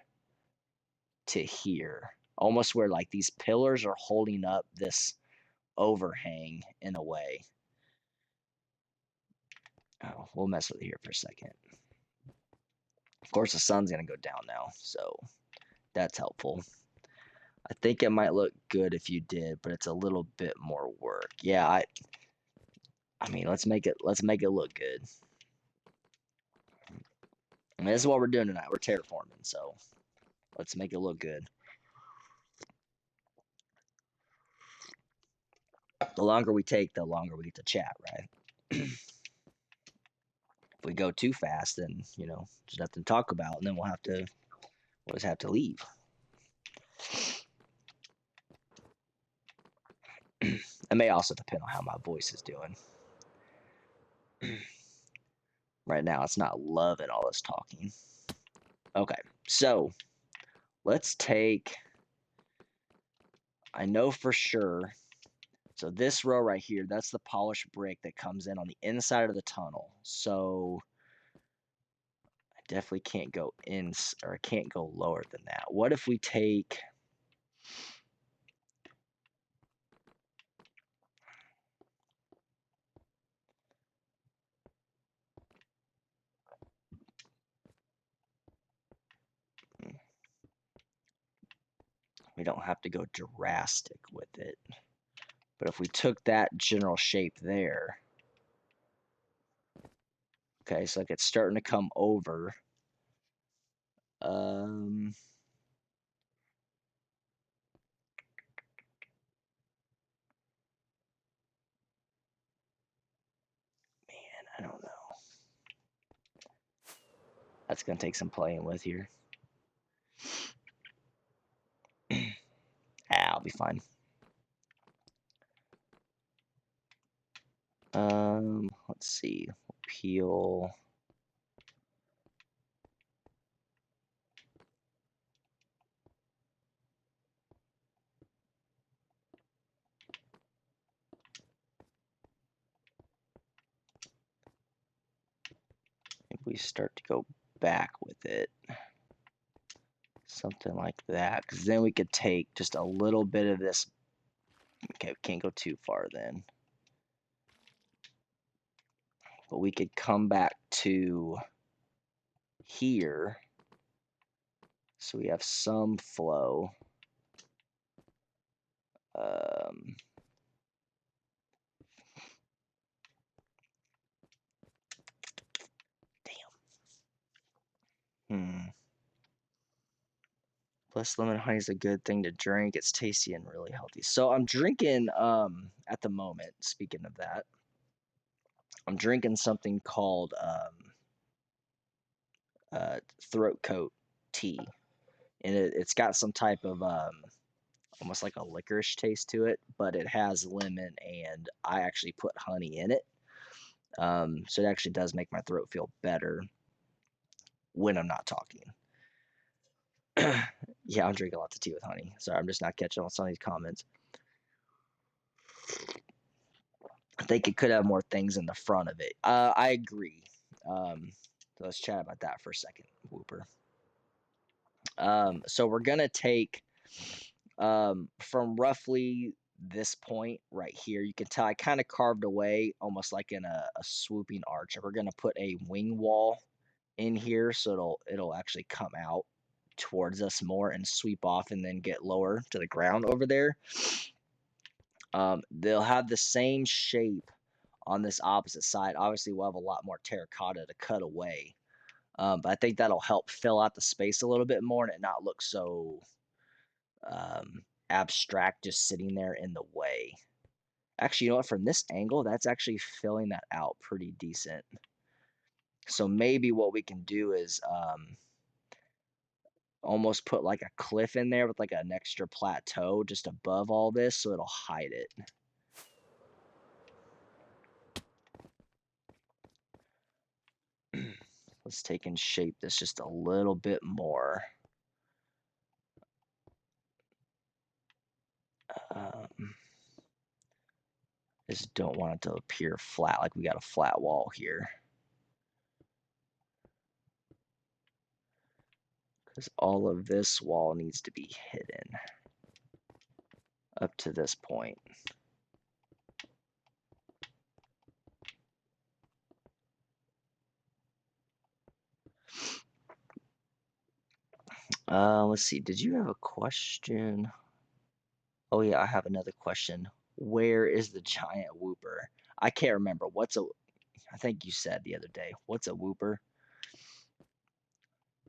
to here, almost where like these pillars are holding up this overhang in a way. Oh, we'll mess with it here for a second. Of course, the sun's gonna go down now, so that's helpful. I think it might look good if you did, but it's a little bit more work. Yeah, I mean, let's make it look good. I mean, this is what we're doing tonight. We're terraforming, so let's make it look good. The longer we take, the longer we get to chat, right? If we go too fast, then there's nothing to talk about, and then we'll just have to leave. It may also depend on how my voice is doing. Right now, it's not loving all this talking. Okay, so let's take. I know for sure. So this row right here, that's the polished brick that comes in on the inside of the tunnel. So I definitely can't go in, or I can't go lower than that. What if we take? We don't have to go drastic with it. But if we took that general shape there, okay, so like it's starting to come over. Man, I don't know. That's gonna take some playing with here. I'll be fine. Let's see. Peel. If we start to go back with it, something like that, because then we could take just a little bit of this. Okay, we can't go too far then. But we could come back to here. So we have some flow. Damn. Plus, lemon honey is a good thing to drink. It's tasty and really healthy. So I'm drinking, at the moment, speaking of that, I'm drinking something called throat coat tea. And it's got some type of almost like a licorice taste to it, but it has lemon, and I actually put honey in it. So it actually does make my throat feel better when I'm not talking. Yeah, I'm drinking lots of tea with honey. Sorry, I'm just not catching on some of these comments. I think it could have more things in the front of it. I agree. So let's chat about that for a second, Whooper. So we're gonna take from roughly this point right here. You can tell I kind of carved away almost like in a swooping arch. We're gonna put a wing wall in here, so it'll actually come out towards us more and sweep off and then get lower to the ground over there. They'll have the same shape on this opposite side. Obviously, we'll have a lot more terracotta to cut away. But I think that'll help fill out the space a little bit more and it not look so abstract just sitting there in the way. Actually, you know what? From this angle, that's actually filling that out pretty decent. So maybe what we can do is almost put like a cliff in there with like an extra plateau just above all this so it'll hide it. Let's take and shape this just a little bit more. Just don't want it to appear flat, like we got a flat wall here. because all of this wall needs to be hidden up to this point. Let's see. Did you have a question? Oh yeah, I have another question. Where is the giant whooper? I can't remember. I think you said the other day. What's a whooper?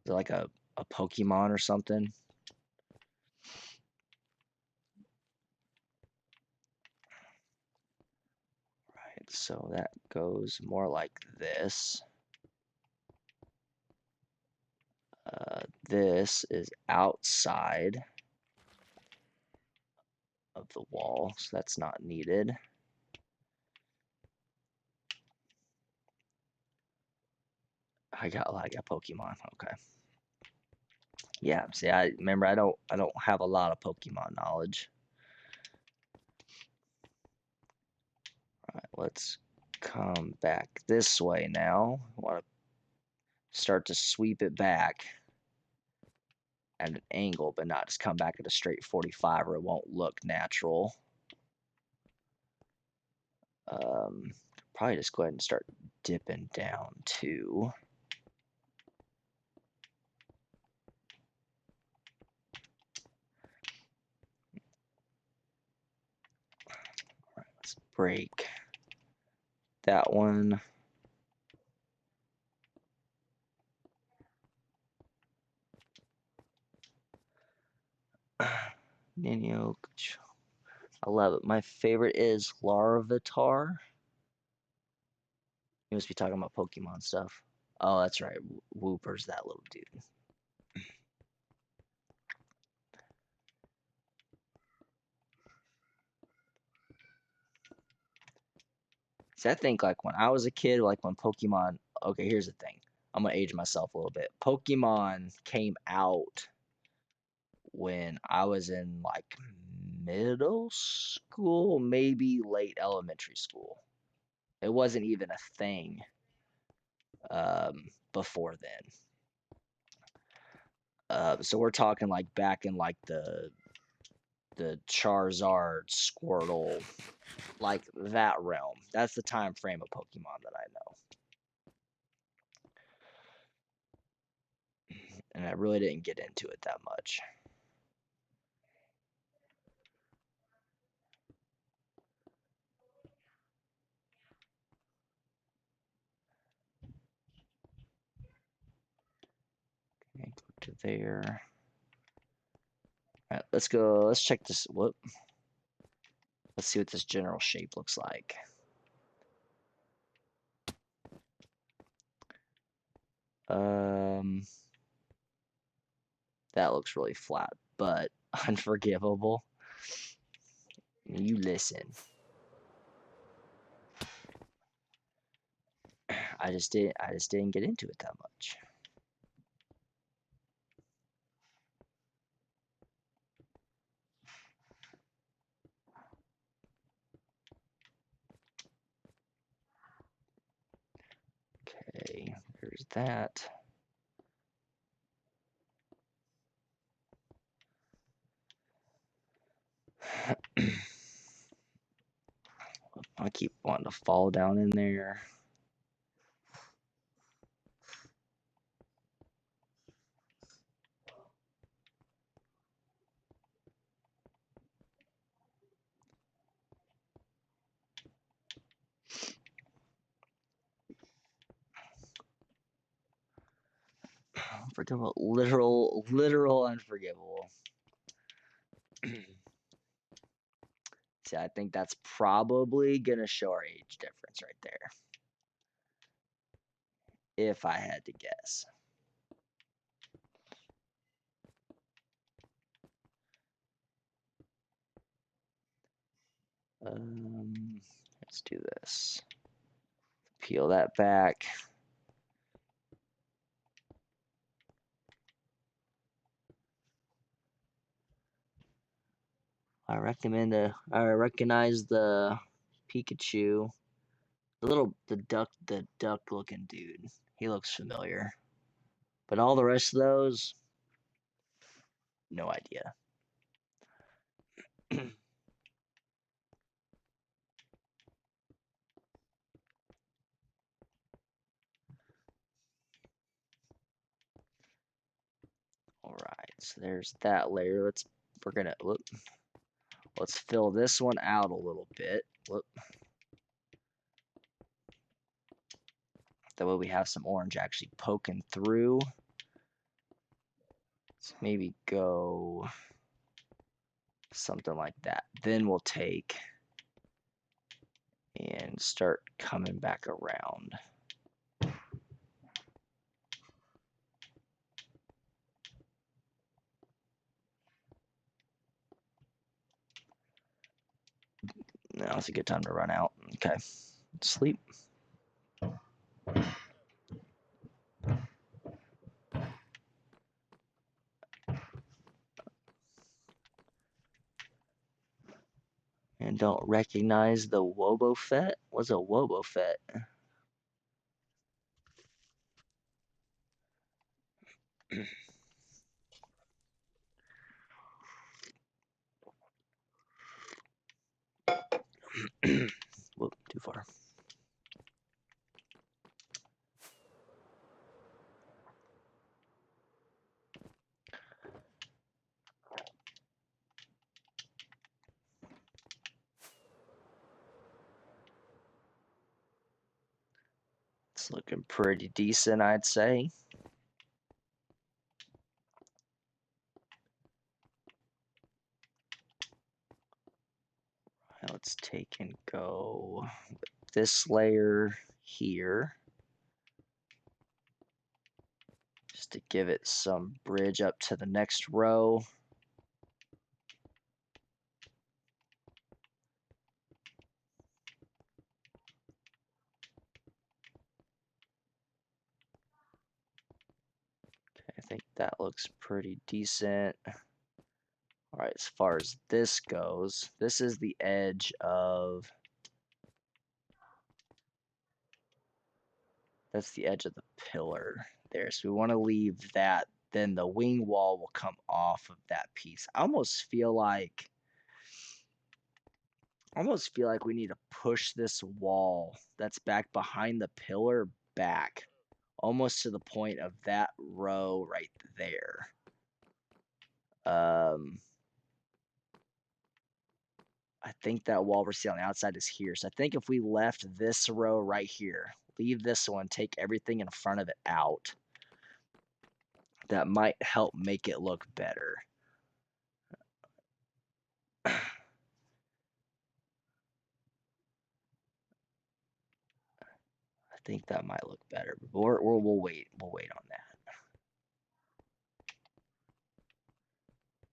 Is it like a Pokemon or something? Right, so that goes more like this. This is outside of the wall, so that's not needed. I got Pokemon. Okay. Yeah, see, I remember I don't have a lot of Pokemon knowledge. All right, let's come back this way now. I want to start to sweep it back at an angle, but not just come back at a straight 45 or it won't look natural. Probably just go ahead and start dipping down too. All right, let's break that one. Nino, I love it. My favorite is Larvitar. You must be talking about Pokemon stuff. Oh, that's right. Wooper's that little dude. See, I think like when I was a kid, like when Pokemon. Okay, here's the thing. I'm gonna age myself a little bit. Pokemon came out when I was in like middle school, maybe late elementary school. It wasn't even a thing before then. So we're talking like back in like the Charizard, Squirtle, like that realm. That's the time frame of Pokemon that I know. And I really didn't get into it that much. Okay, go to there. All right, let's go. Let's check this. Whoop. Let's see what this general shape looks like. Um, that looks really flat, but unforgivable. You listen. I just didn't get into it that much. Okay, there's that. I keep wanting to fall down in there. Unforgivable, literal unforgivable. See, I think that's probably gonna show our age difference right there. If I had to guess. Let's do this. Peel that back. I recognize the Pikachu. The duck looking dude. He looks familiar. But all the rest of those, No idea. All right, so there's that layer. Let's fill this one out a little bit. Whoop. That way we have some orange actually poking through. Let's maybe go something like that. Then we'll take and start coming back around. Now's a good time to run out. Okay, sleep. And don't recognize the Wobofet? What's a Wobofet? Whoop, too far. It's looking pretty decent, I'd say. Let's take and go with this layer here. Just to give it some bridge up to the next row. Okay, I think that looks pretty decent. All right, as far as this goes, this is the edge of, that's the edge of the pillar there. So we want to leave that, then the wing wall will come off of that piece. I almost feel like we need to push this wall that's back behind the pillar back almost to the point of that row right there. I think that wall we're seeing on the outside is here. So I think if we left this row right here, leave this one, take everything in front of it out, that might help make it look better. I think that might look better. But we'll wait. We'll wait on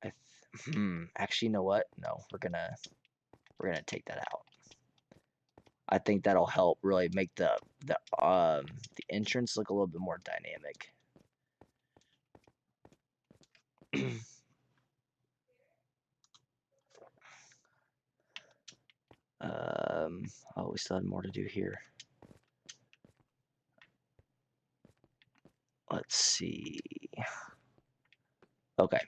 that. Actually, you know what? No, we're gonna take that out. I think that'll help really make the entrance look a little bit more dynamic. Oh, we still had more to do here. Let's see. Okay.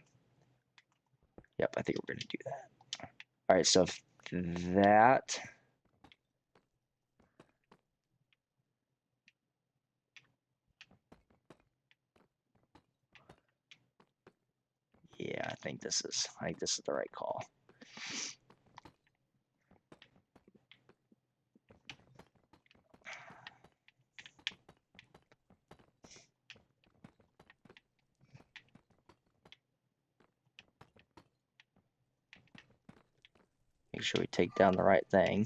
Yep, I think we're gonna do that. All right, so that. Yeah, I think this is the right call. Make sure we take down the right thing.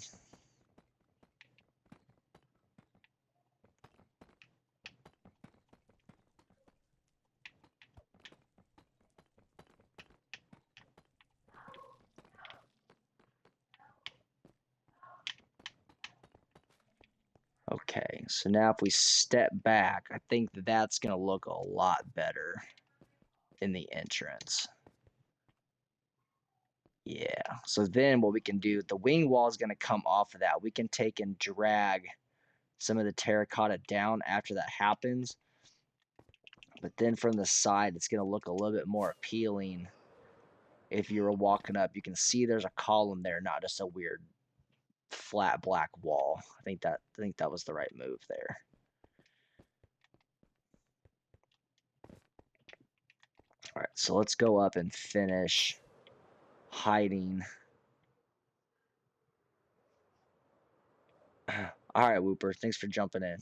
Okay, so now if we step back, I think that's going to look a lot better in the entrance. Yeah, so then what we can do, the wing wall is going to come off of that. We can take and drag some of the terracotta down after that happens. But then from the side, it's going to look a little bit more appealing if you were walking up, you can see there's a column there, not just a weird flat black wall. I think that was the right move there. All right, so let's go up and finish hiding. All right, Whooper, thanks for jumping in.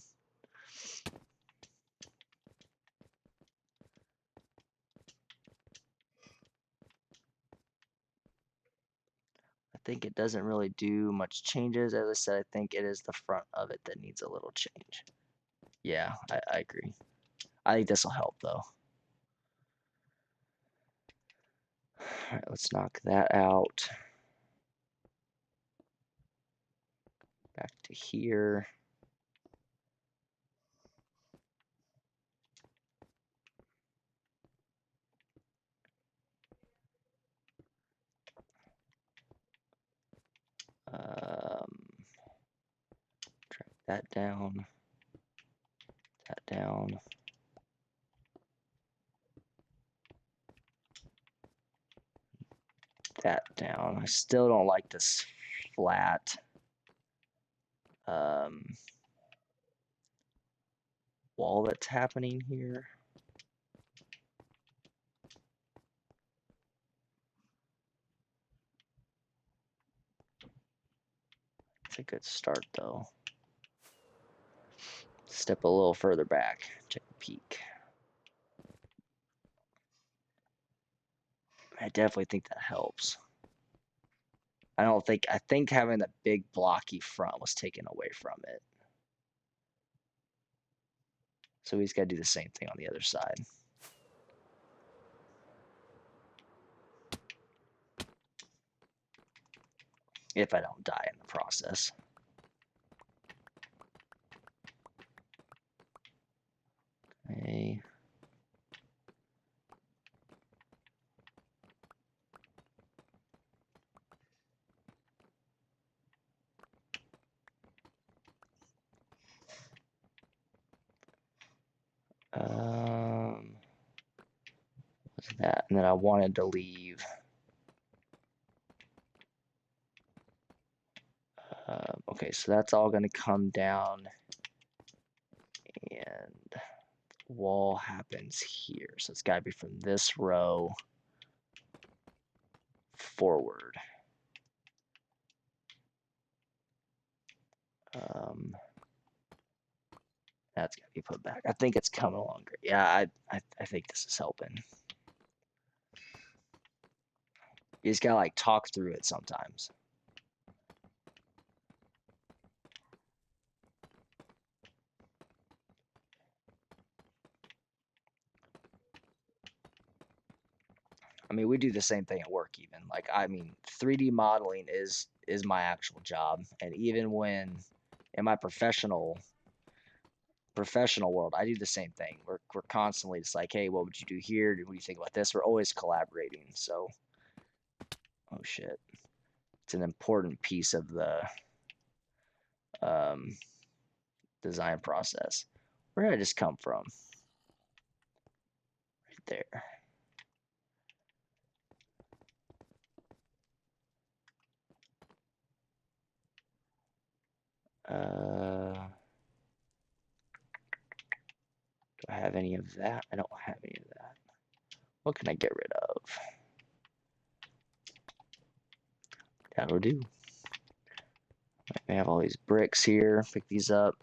I think it doesn't really do much changes. As I said, I think it is the front of it that needs a little change. Yeah, I agree. I think this will help, though. All right, let's knock that out. Back to here. Drag that down. That down. That down. I still don't like this flat wall that's happening here. It's a good start, though. Step a little further back. Check the peak. I definitely think that helps. I think having the big blocky front was taken away from it. So we just got to do the same thing on the other side. If I don't die in the process. Okay. What's that? And then I wanted to leave. Okay, so that's all going to come down, and the wall happens here. So it's got to be from this row forward. That's got to be put back. I think it's coming along great. Yeah, I think this is helping. You just gotta like talk through it sometimes. I mean, we do the same thing at work even. Like, I mean, 3D modeling is my actual job, and even when in my professional world, I do the same thing. We're constantly just like, hey, what would you do here? What do you think about this? We're always collaborating. So, oh shit, it's an important piece of the design process. Where did I just come from? Right there. Do I have any of that? I don't have any of that. What can I get rid of? That'll do. I have all these bricks here. Pick these up.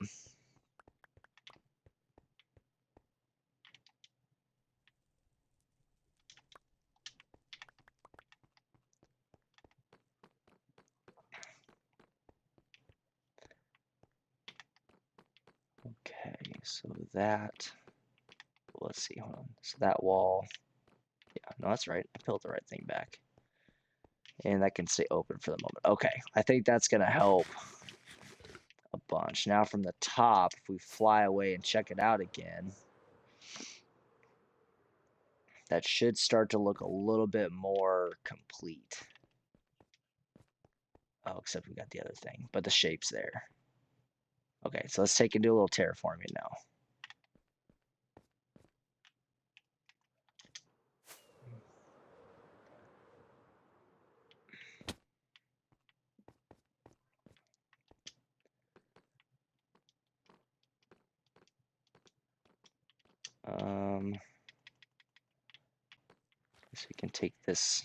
Okay, so that, let's see, hold on. So that wall, yeah, no, that's right. I built the right thing back. And that can stay open for the moment. Okay, I think that's going to help a bunch. Now from the top, if we fly away and check it out again, that should start to look a little bit more complete. Oh, except we got the other thing, but the shape's there. Okay, so let's take and do a little terraforming now. So we can take this.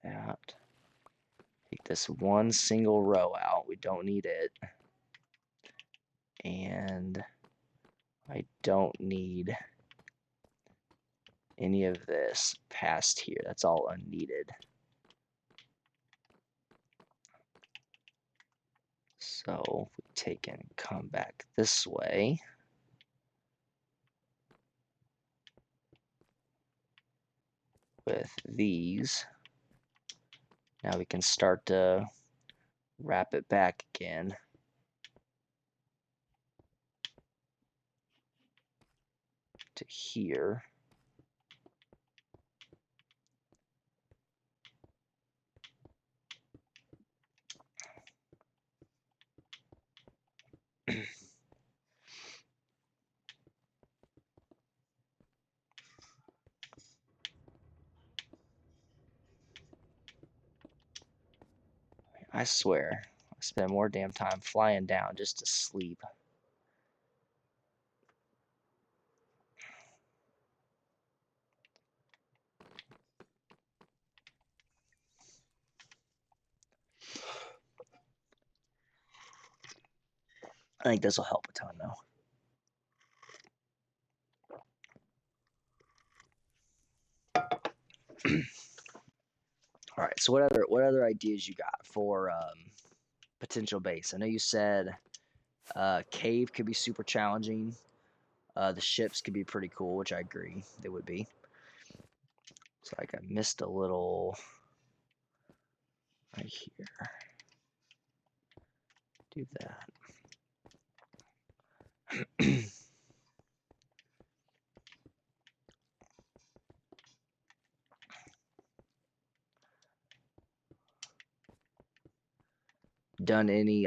That. Take this one single row out. We don't need it. And I don't need any of this past here. That's all unneeded. So if we take and come back this way, with these, now we can start to wrap it back again. To here. I swear, I spend more damn time flying down just to sleep. I think this will help a ton, though. All right. So what other ideas you got for potential base? I know you said cave could be super challenging. The ships could be pretty cool, which I agree they would be. It's like I missed a little right here. Do that. Done any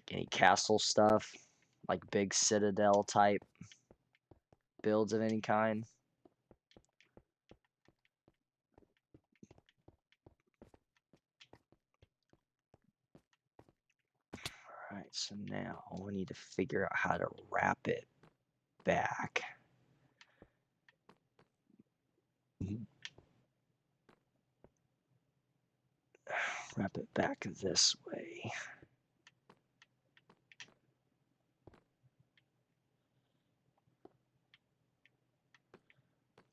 any castle stuff, like big citadel type builds of any kind? All right, so now we need to figure out how to wrap it back. Wrap it back this way.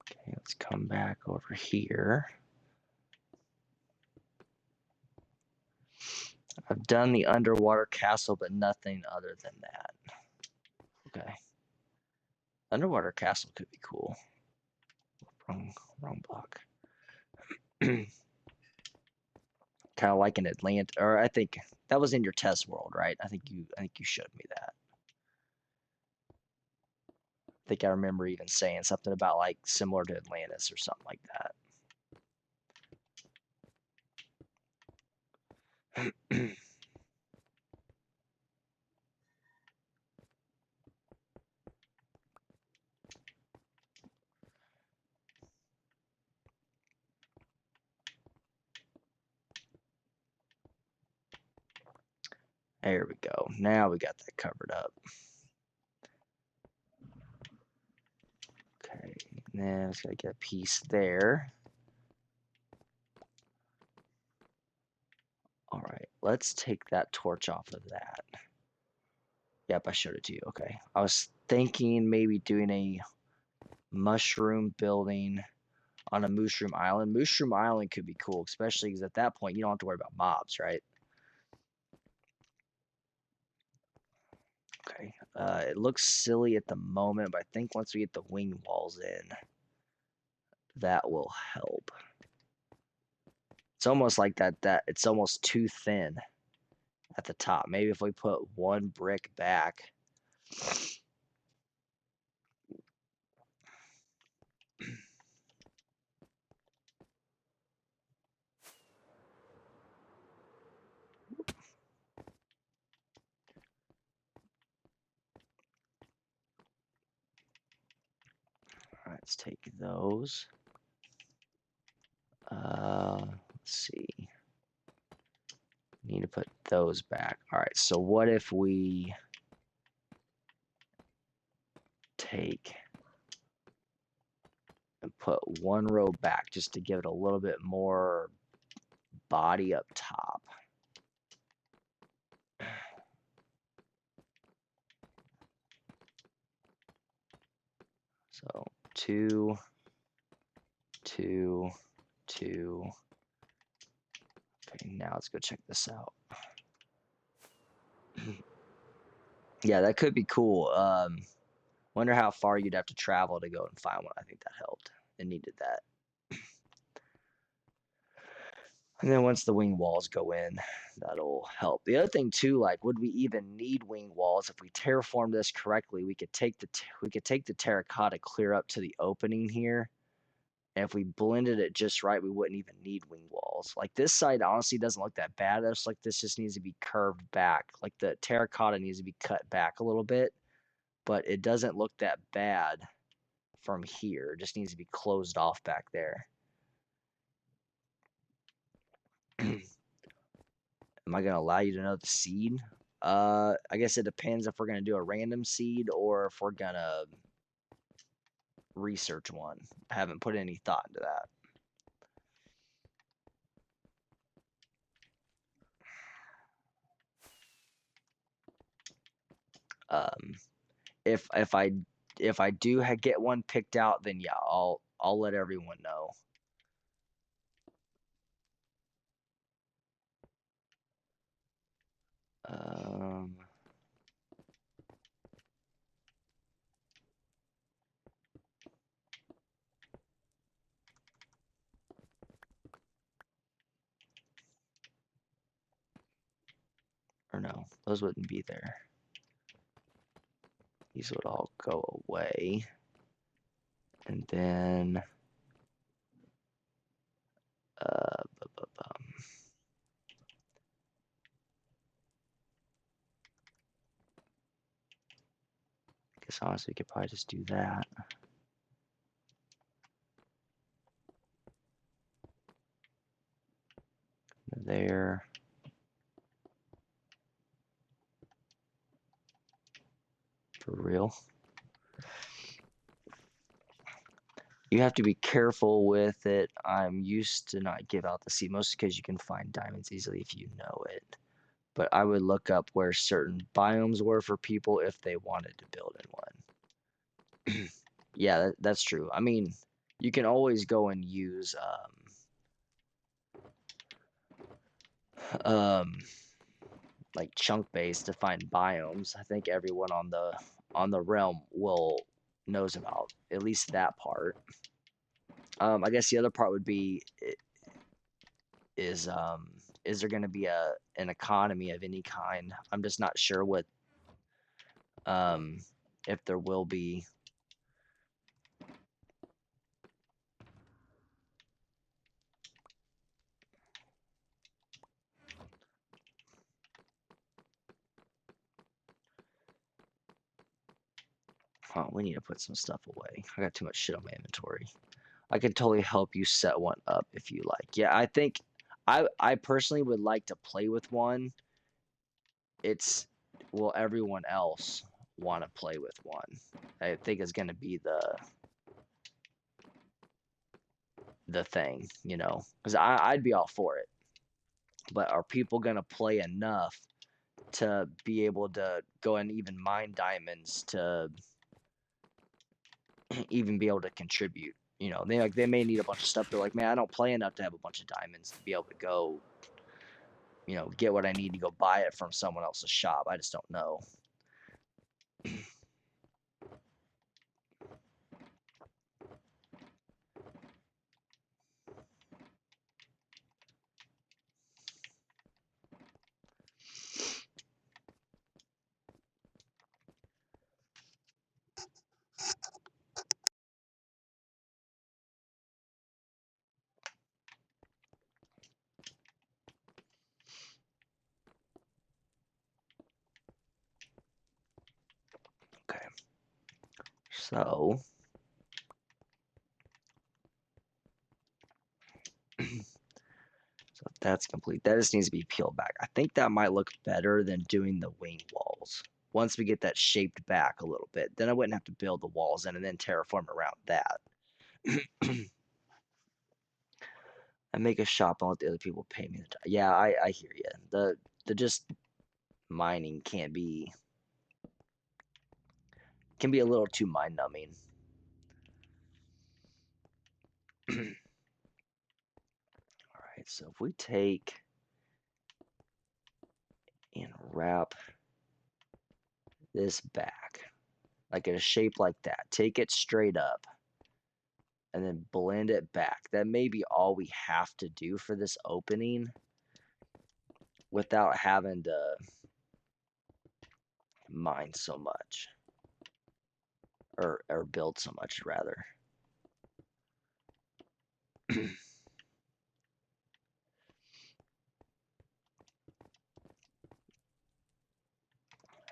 Okay, let's come back over here. I've done the underwater castle, but nothing other than that. Okay. Underwater castle could be cool. Wrong block. Kind of like an Atlantic, or I think that was in your test world, right? I think you showed me that. I think I remember even saying something about like similar to Atlantis or something like that. There we go. Now we got that covered up. Okay, now it's gotta get a piece there. All right, let's take that torch off of that. Yep, I showed it to you. Okay, I was thinking maybe doing a mushroom building on a mushroom island. Mushroom island could be cool, especially because at that point you don't have to worry about mobs, right? Okay, it looks silly at the moment, but I think once we get the wing walls in, that will help. It's almost like that it's almost too thin at the top. Maybe if we put one brick back. All right, let's take those. Let's see. Need to put those back. All right, so what if we take and put one row back just to give it a little bit more body up top. So 2, 2, 2. Okay, now let's go check this out. Yeah, that could be cool. Wonder how far you'd have to travel to go and find one. I think that helped. It needed that. And then once the wing walls go in, that'll help. The other thing too, like, would we even need wing walls if we terraform this correctly? We could take the terracotta clear up to the opening here, and if we blended it just right, we wouldn't even need wing walls. Like this side honestly doesn't look that bad. It's like this just needs to be curved back. Like the terracotta needs to be cut back a little bit, but it doesn't look that bad from here. It just needs to be closed off back there. Am I going to allow you to know the seed? I guess it depends if we're going to do a random seed or if we're going to research one. I haven't put any thought into that. If I do get one picked out, then yeah, I'll let everyone know. Or no, those wouldn't be there. These would all go away. And then guess honestly we could probably just do that. There. For real. You have to be careful with it. I'm used to not give out the seed, mostly because you can find diamonds easily if you know it. But I would look up where certain biomes were for people if they wanted to build in one. Yeah, that's true. I mean, you can always go and use like chunk base to find biomes. I think everyone on the realm knows about at least that part. I guess the other part would be is there going to be an economy of any kind? I'm just not sure what if there will be. Oh, we need to put some stuff away. I got too much shit on my inventory. I can totally help you set one up if you like. Yeah, I think I personally would like to play with one. It's will everyone else want to play with one? I think is going to be the thing, you know, because I'd be all for it. But are people going to play enough to be able to go and even mine diamonds to even be able to contribute? You know, they may need a bunch of stuff. They're like, man, I don't play enough to have a bunch of diamonds to be able to go, you know, get what I need to go buy it from someone else's shop. I just don't know. Okay. So That's complete. That just needs to be peeled back. I think that might look better than doing the wing walls. Once we get that shaped back a little bit, then I wouldn't have to build the walls in and then terraform around that. I make a shop and let the other people pay me. Yeah, I hear you. The just mining can be a little too mind numbing. All right, so if we take and wrap this back, like in a shape like that, take it straight up, and then blend it back. That may be all we have to do for this opening without having to mine so much, or build so much rather.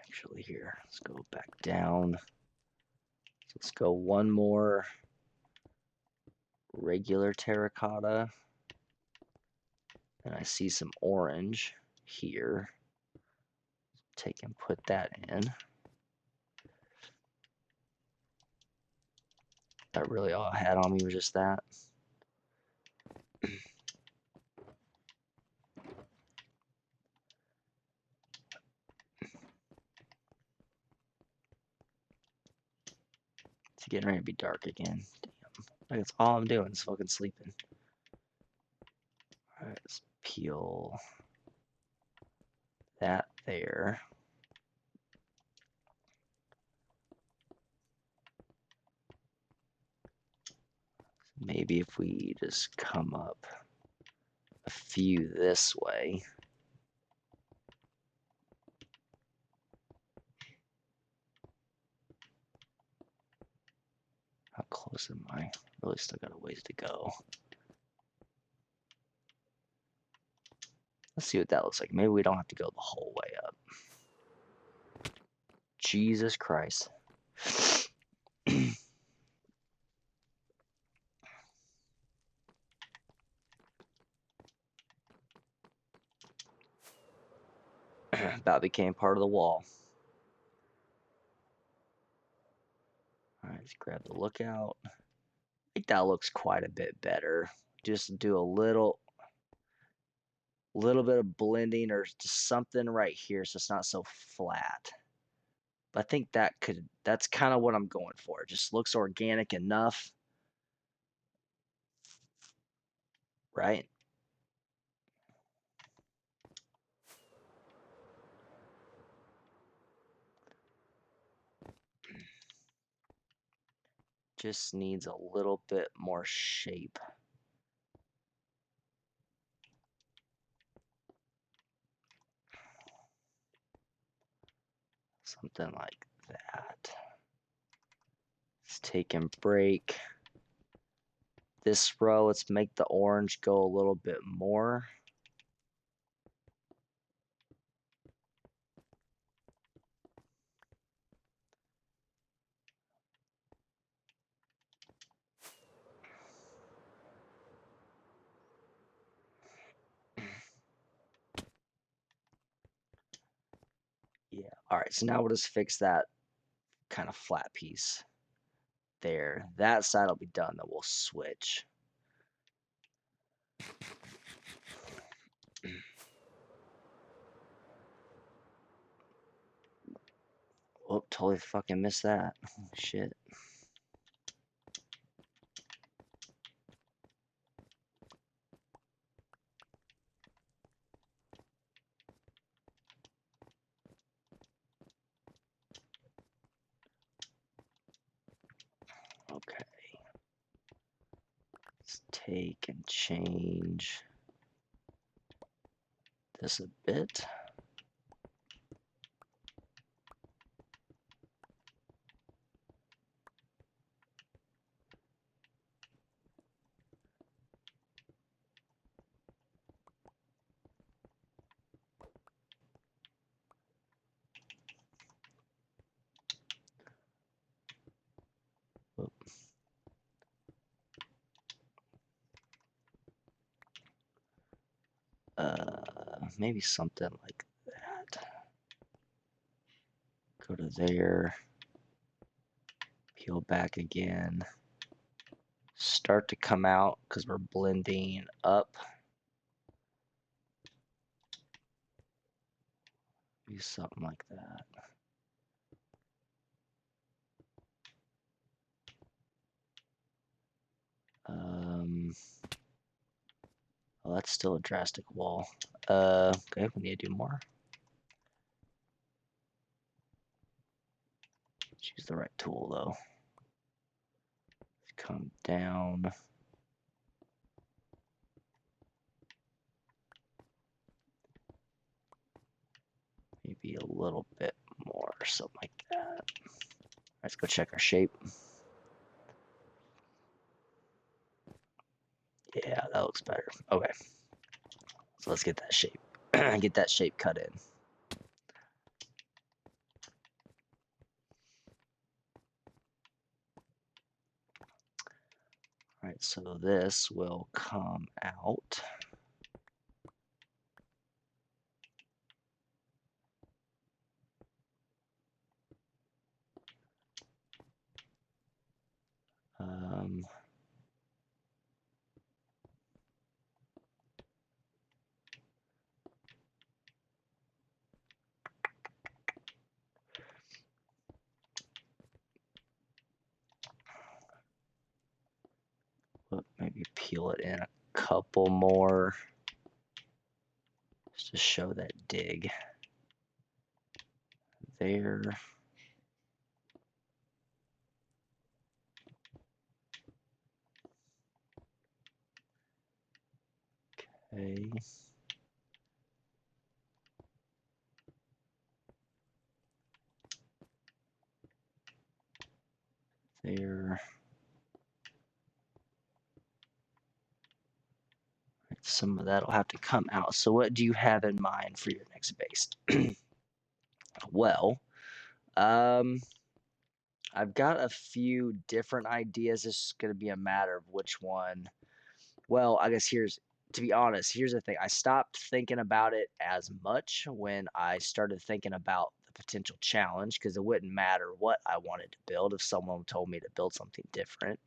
Actually, here, let's go back down. So let's go one more regular terracotta. And I see some orange here. Take and put that in. That really all I had on me was just that. It's getting ready to be dark again. Damn. Like that's all I'm doing is fucking sleeping. Alright, let's peel that there. Maybe if we just come up a few this way. How close am I? Really still got a ways to go. Let's see what that looks like. Maybe we don't have to go the whole way up. Jesus Christ. About became part of the wall. Alright, let's grab the lookout. I think that looks quite a bit better. Just do a little bit of blending or just something right here so it's not so flat. But I think that's kind of what I'm going for. It just looks organic enough. Right? Just needs a little bit more shape. Something like that. Let's take and break this row. Let's make the orange go a little bit more. Yeah. All right. So now we'll just fix that kind of flat piece there. That side will be done. Then we'll switch. Oh, totally fucking missed that. Shit. Okay. Let's take and change this a bit. Maybe something like that. Go to there, peel back again, start to come out because we're blending up. Maybe something like that. Well, that's still a drastic wall. Okay, we need to do more. Choose the right tool though. Come down. Maybe a little bit more, something like that. Let's go check our shape. Yeah, that looks better. Okay. So let's get that shape. Get that shape cut in. All right, so this will come out. Um, maybe peel it in a couple more just to show that dig there. Okay. There. Some of that will have to come out. So what do you have in mind for your next base? Well, I've got a few different ideas. It's just going to be a matter of which one. Well, I guess to be honest, here's the thing. I stopped thinking about it as much when I started thinking about the potential challenge because it wouldn't matter what I wanted to build if someone told me to build something different.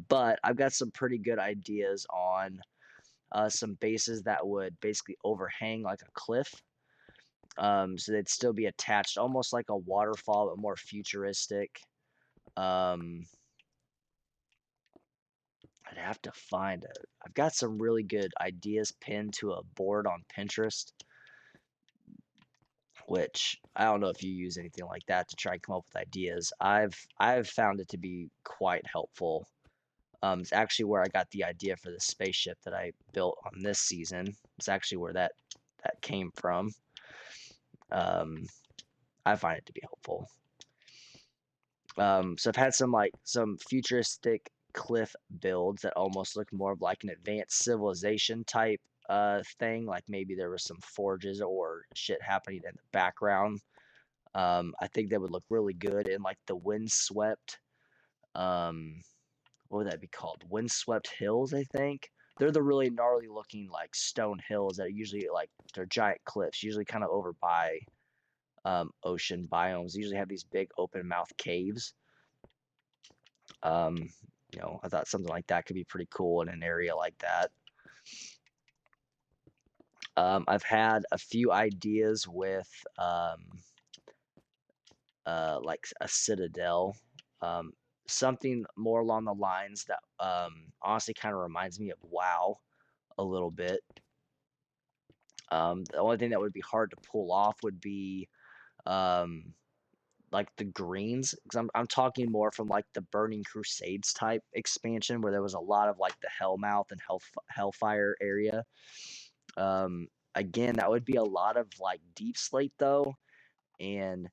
But I've got some pretty good ideas on some bases that would basically overhang like a cliff. So they'd still be attached, almost like a waterfall, but more futuristic. Um, I'd have to find it. I've got some really good ideas pinned to a board on Pinterest, which I don't know if you use anything like that to try and come up with ideas. I've found it to be quite helpful. It's actually where I got the idea for the spaceship that I built on this season. It's actually where that came from. Um, I find it to be helpful. So I've had some futuristic cliff builds that almost look more of like an advanced civilization type thing. Like maybe there was some forges or shit happening in the background. I think that would look really good in like the windswept. What would that be called? Windswept hills, I think. They're the really gnarly looking like stone hills that are usually like they're giant cliffs, usually kind of over by ocean biomes. They usually have these big open mouth caves. Um, I thought something like that could be pretty cool in an area like that. I've had a few ideas with like a citadel, um, something more along the lines that honestly kind of reminds me of WoW a little bit. The only thing that would be hard to pull off would be um, like the greens, because I'm talking more from like the Burning Crusades type expansion where there was a lot of like the Hellmouth and Hellfire area. Again, that would be a lot of like deep slate though, and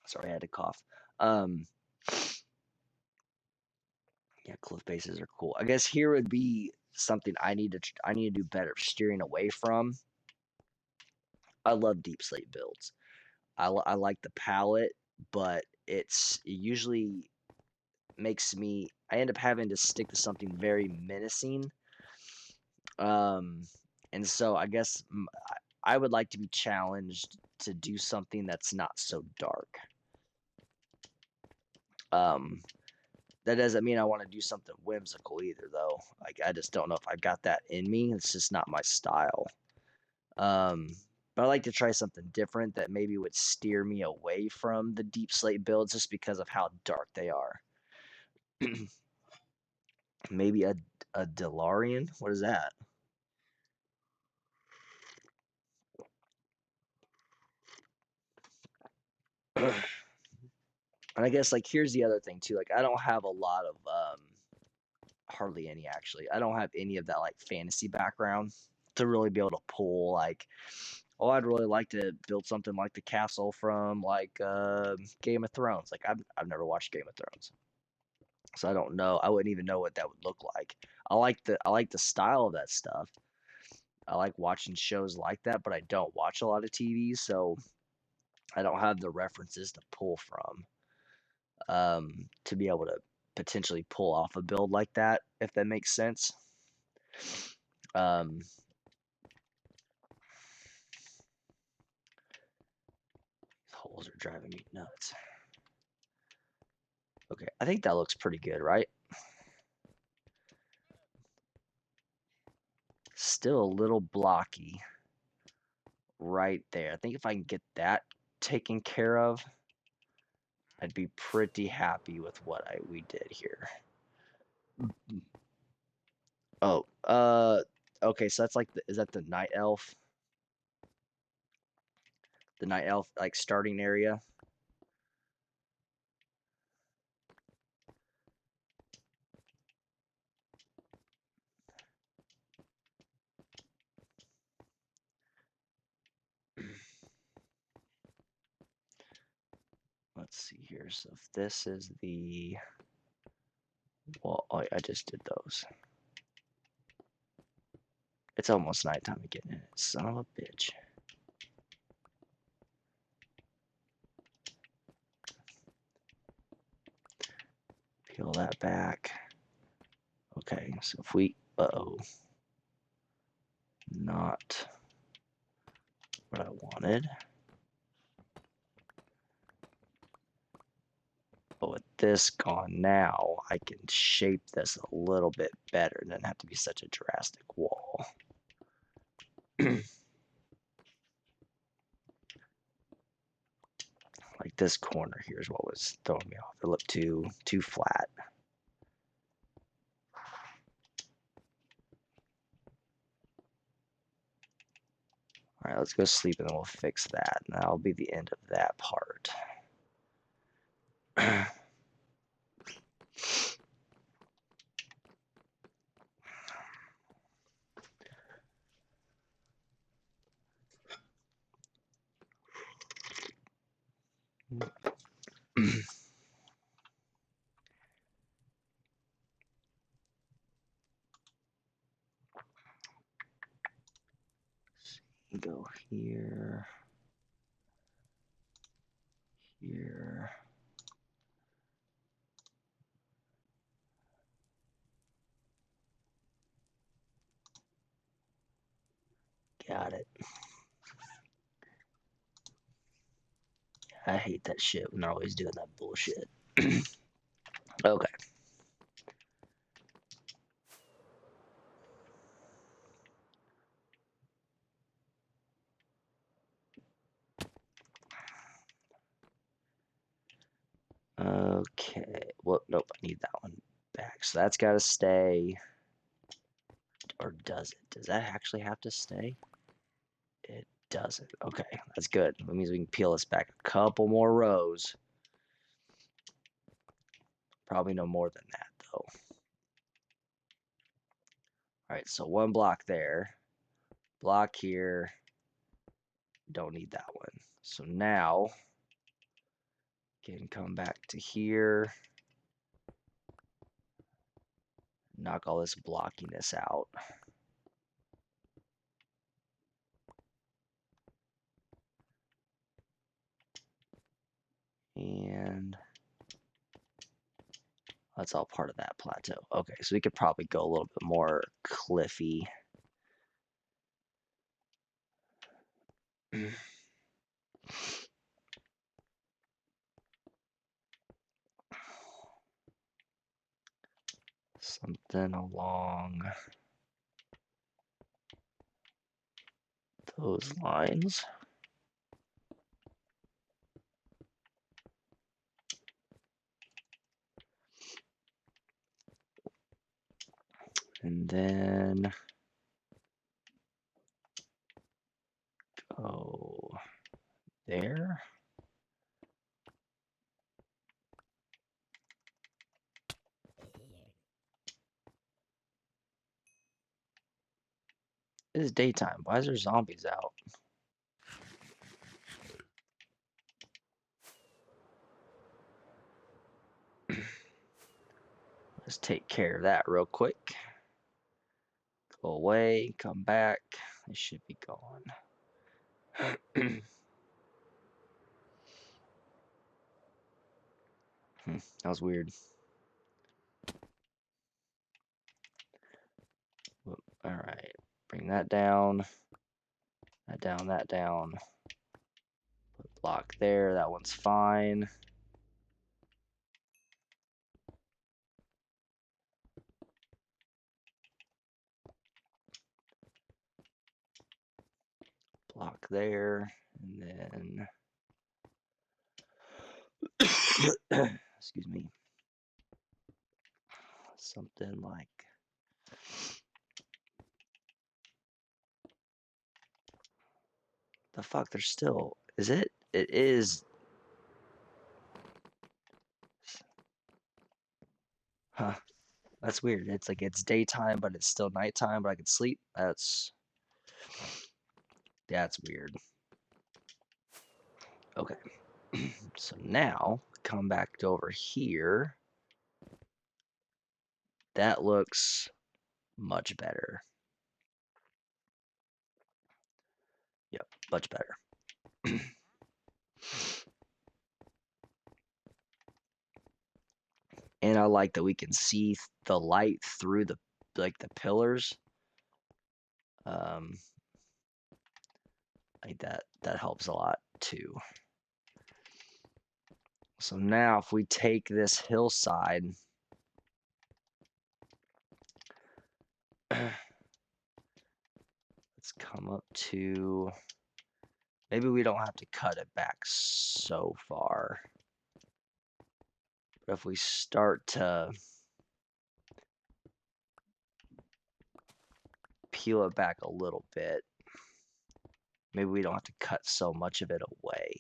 sorry, I had to cough. Um, yeah, cliff bases are cool. I guess here would be something I need to do better steering away from. I love deep slate builds. I like the palette, but it's usually I end up having to stick to something very menacing. And so I guess I would like to be challenged to do something that's not so dark. Um, that doesn't mean I want to do something whimsical either, though. Like, I just don't know if I've got that in me. It's just not my style. Um, but I like to try something different that maybe would steer me away from the deep slate builds just because of how dark they are. Maybe a DeLorean? What is that? And I guess like here's the other thing too. Like I don't have a lot of hardly any actually. I don't have any of that like fantasy background to really be able to pull like oh I'd really like to build something like the castle from like Game of Thrones. Like I've never watched Game of Thrones. So I don't know. I wouldn't even know what that would look like. I like the style of that stuff. I like watching shows like that, but I don't watch a lot of TV, so I don't have the references to pull from to be able to potentially pull off a build like that, if that makes sense. Um, holes are driving me nuts. Okay, I think that looks pretty good, right? Still a little blocky right there. I think if I can get that taken care of, I'd be pretty happy with what we did here. Oh, okay, so that's like is that the night elf? The night elf like starting area. Let's see here. So if this is the well, oh, I just did those. It's almost nighttime again. Son of a bitch. Peel that back. Okay, so if we uh-oh. Not what I wanted. But with this gone now, I can shape this a little bit better. It doesn't have to be such a drastic wall. Like this corner here is what was throwing me off. It looked too flat. All right, let's go sleep and then we'll fix that. And that'll be the end of that part. Go here, here. Got it. I hate that shit when they're always doing that bullshit. Okay. Okay. Well, nope, I need that one back. So that's got to stay. Or does it? Does that actually have to stay? It doesn't. Okay, that's good. That means we can peel this back a couple more rows. Probably no more than that, though. All right, so one block there. Block here. Don't need that one. So now, can come back to here. Knock all this blockiness out. And That's all part of that plateau. Okay, so we could probably go a little bit more cliffy. Something along those lines. And then go there. It is daytime. Why is there zombies out? Let's take care of that real quick. Go away, come back. It should be gone. That was weird. All right, bring that down, that down, that down. Put block there. That one's fine. Block there, and then excuse me, something like the fuck. There's still, is it? It is. Huh. That's weird. It's like it's daytime, but it's still nighttime, but I can sleep. That's weird. Okay. So now come back over here. That looks much better. Yep, much better. And I like that we can see the light through the pillars. Like that helps a lot too. So now if we take this hillside, let's come up to, maybe we don't have to cut it back so far. But if we start to peel it back a little bit, maybe we don't have to cut so much of it away.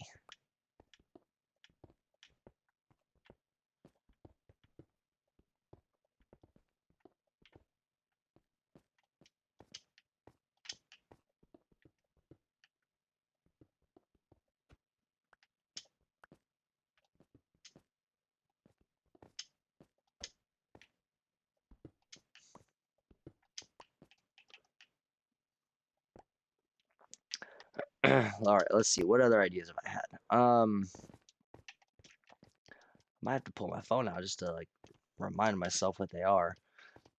All right, let's see. What other ideas have I had? Might have to pull my phone out just to like remind myself what they are.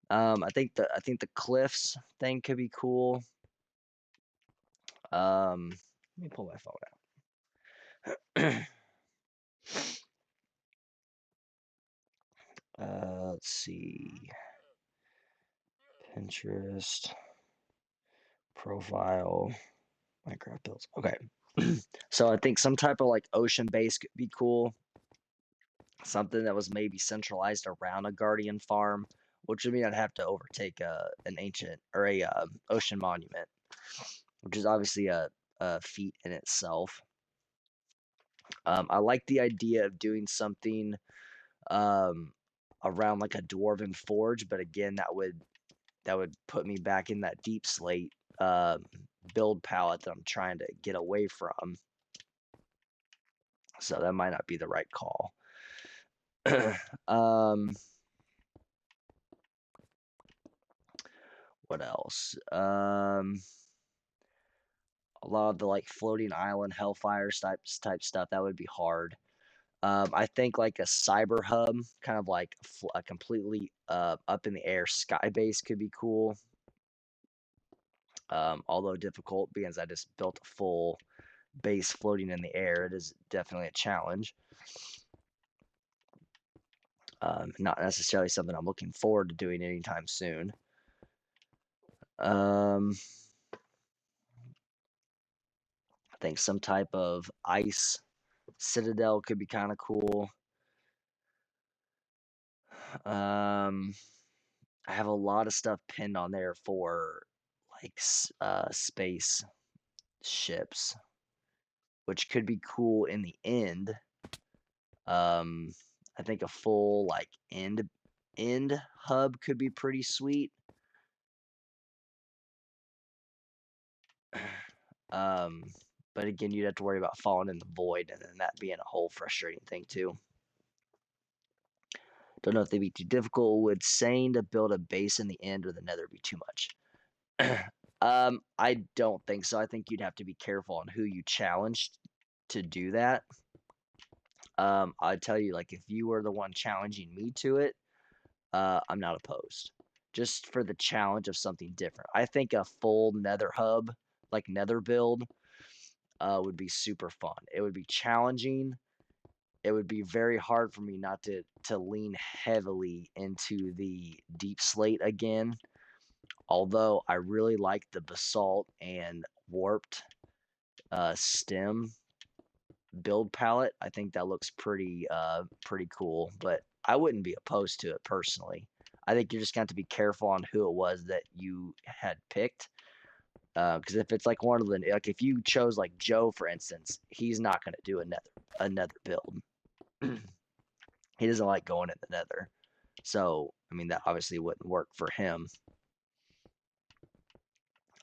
I think the cliffs thing could be cool. Let me pull my phone out. Let's see. Pinterest profile, Minecraft builds. Okay. So I think some type of like ocean base could be cool. Something that was maybe centralized around a guardian farm, which would mean I'd have to overtake an ancient or a ocean monument, which is obviously a feat in itself. I like the idea of doing something um, around like a dwarven forge, but again, that would put me back in that deep slate build palette that I'm trying to get away from. So that might not be the right call. What else? A lot of the like floating island hellfire type stuff that would be hard. I think like a cyber hub, kind of like a completely up in the air sky base could be cool. Although difficult because I just built a full base floating in the air. It is definitely a challenge. Not necessarily something I'm looking forward to doing anytime soon. I think some type of ice citadel could be kind of cool. Um, I have a lot of stuff pinned on there for like space ships, which could be cool in the end. Um, I think a full like end hub could be pretty sweet. Um, but again, you'd have to worry about falling in the void, and then that being a whole frustrating thing too. Don't know if they'd be too difficult. Would saying to build a base in the end or the nether be too much? I don't think so. I think you'd have to be careful on who you challenged to do that. I'd tell you, like, if you were the one challenging me to it, I'm not opposed. Just for the challenge of something different. I think a full nether hub, like nether build, would be super fun. It would be challenging. It would be very hard for me not to lean heavily into the deep slate again. Although I really like the basalt and warped stem build palette. I think that looks pretty cool. But I wouldn't be opposed to it personally. I think you're just going to have to be careful on who it was that you had picked. Because if it's like one of the like if you chose like Joe for instance, he's not going to do another build. He doesn't like going in the nether. So I mean that obviously wouldn't work for him.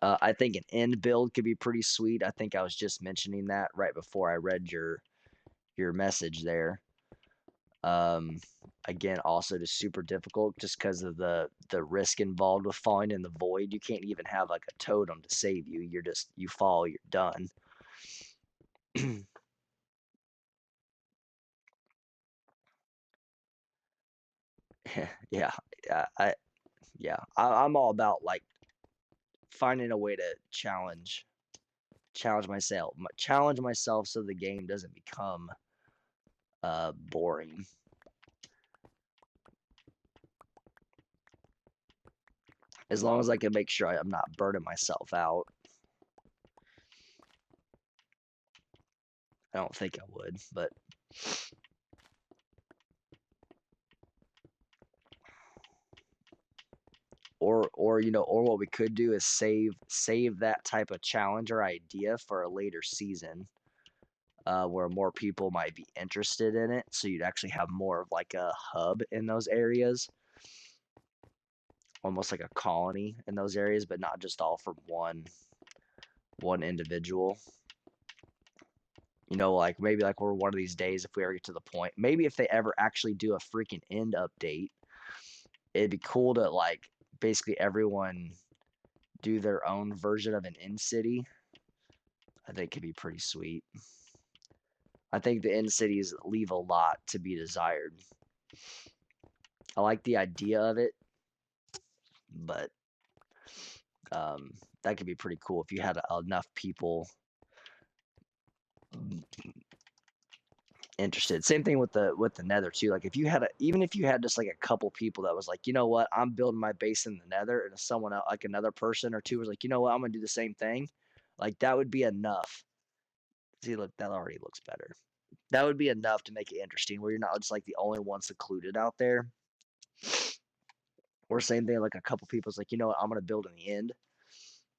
I think an end build could be pretty sweet. I think I was just mentioning that right before I read your message there. Um, Again, also just super difficult just because of the risk involved with falling in the void. You can't even have like a totem to save you. You fall, you're done. Yeah, I'm all about like finding a way to challenge myself so the game doesn't become boring. As long as I can make sure I'm not burning myself out. I don't think I would, but or what we could do is save that type of challenge or idea for a later season, where more people might be interested in it. So you'd actually have more of like a hub in those areas, almost like a colony in those areas, but not just all from one individual. Like maybe like we're one of these days if we ever get to the point, maybe if they ever actually do a freaking end update, it'd be cool to like basically everyone do their own version of an end city. I think could be pretty sweet. I think the end cities leave a lot to be desired. I like the idea of it, but um, that could be pretty cool if you had enough people interested. Same thing with the nether too. Like if you had even if you had just like a couple people that was like, you know what, I'm building my base in the nether, and if someone else, like another person or two was like, you know what, I'm gonna do the same thing, like that would be enough. See, look, that already looks better. That would be enough to make it interesting, where you're not just like the only one secluded out there. Or same thing, like a couple people's like, you know what, I'm gonna build in the end.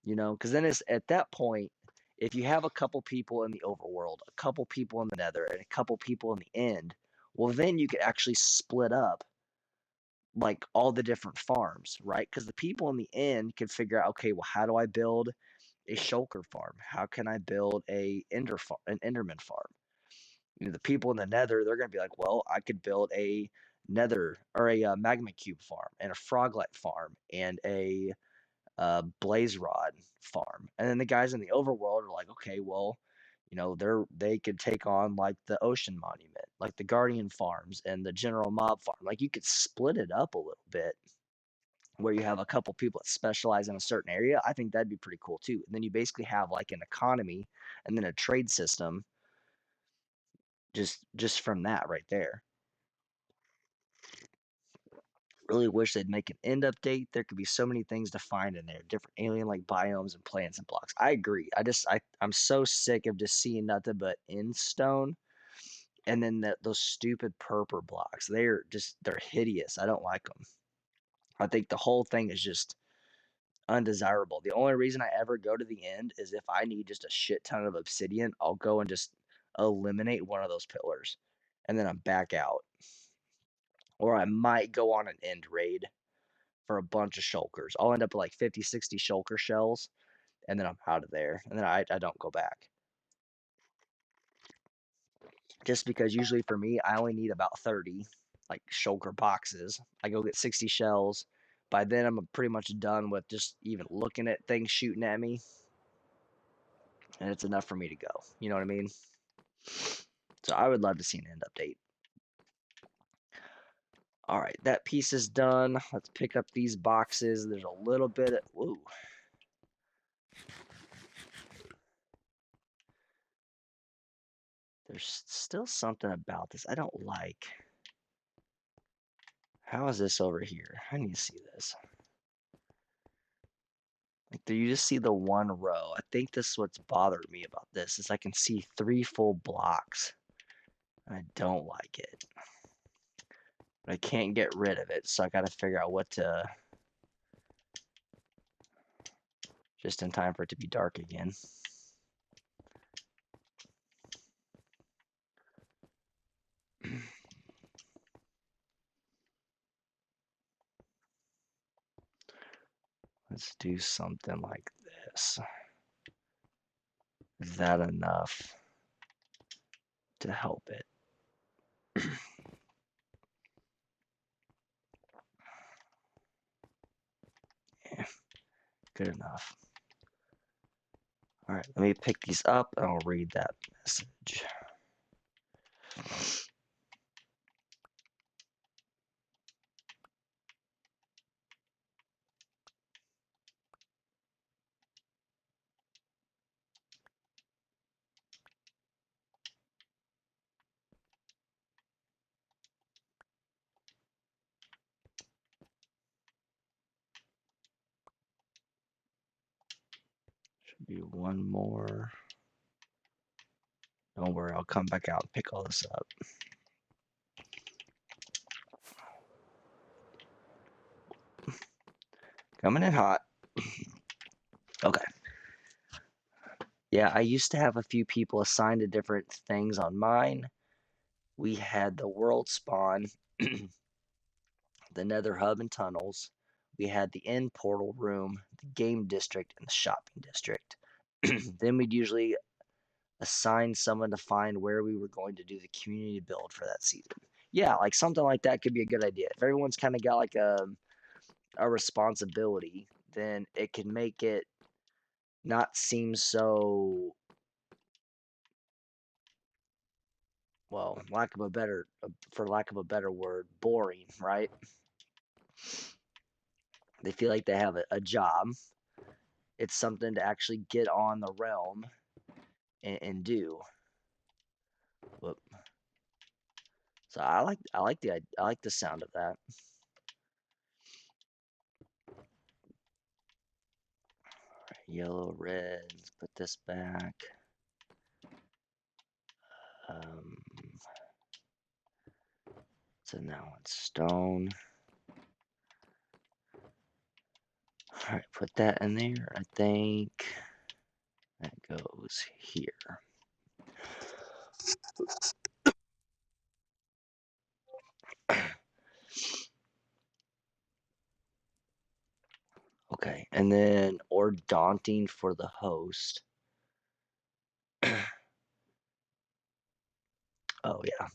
Because then it's at that point, if you have a couple people in the overworld, a couple people in the nether, and a couple people in the end, well, then you could actually split up like all the different farms, right? Because the people in the end can figure out, okay, well, how do I build a shulker farm? How can I build an enderman farm? The people in the nether, they're going to be like, well, I could build a nether or a magma cube farm and a froglet farm and a blaze rod farm. And then the guys in the overworld are like, okay, well, They could take on like the Ocean Monument, like the Guardian Farms and the General Mob Farm. Like you could split it up a little bit where you have a couple people that specialize in a certain area. I think that'd be pretty cool too. And then you basically have like an economy and then a trade system just from that right there. Really wish they'd make an end update. There could be so many things to find in there, different alien like biomes and plants and blocks. I agree. I'm so sick of just seeing nothing but in stone, and then those stupid purple blocks. They're hideous. I don't like them. I think the whole thing is just undesirable. The only reason I ever go to the end is if I need just a shit ton of obsidian, I'll go and just eliminate one of those pillars, and then I'm back out. Or I might go on an end raid for a bunch of shulkers. I'll end up with like 50, 60 shulker shells, and then I'm out of there. And then I don't go back. Just because usually for me, I only need about 30 like shulker boxes. I go get 60 shells. By then, I'm pretty much done with just even looking at things shooting at me. And it's enough for me to go. You know what I mean? So I would love to see an end update. All right, that piece is done. Let's pick up these boxes. There's a little bit of, whoa. There's still something about this I don't like. How is this over here? I need to see this. Like, do you just see the one row? I think this is what's bothered me about this is I can see 3 full blocks. I don't like it. But I can't get rid of it, so I gotta figure out what to just in time for it to be dark again. Let's do something like this. Is that enough to help it? Yeah, good enough. All right, let me pick these up and I'll read that message. Should be one more. Don't worry, I'll come back out and pick all this up. Coming in hot. Okay. Yeah, I used to have a few people assigned to different things on mine. We had the world spawn, the nether hub and tunnels. We had the end portal room, the game district, and the shopping district. Then we'd usually assign someone to find where we were going to do the community build for that season. Yeah, like something like that could be a good idea. If everyone's kind of got like a responsibility, then it can make it not seem so, well, for lack of a better word, boring, right? They feel like they have a job. It's something to actually get on the realm and do. Whoop. So I like the sound of that. Yellow, red. Let's put this back. So now it's stone. All right, put that in there. I think that goes here. Okay, and then or daunting for the host. Oh yeah.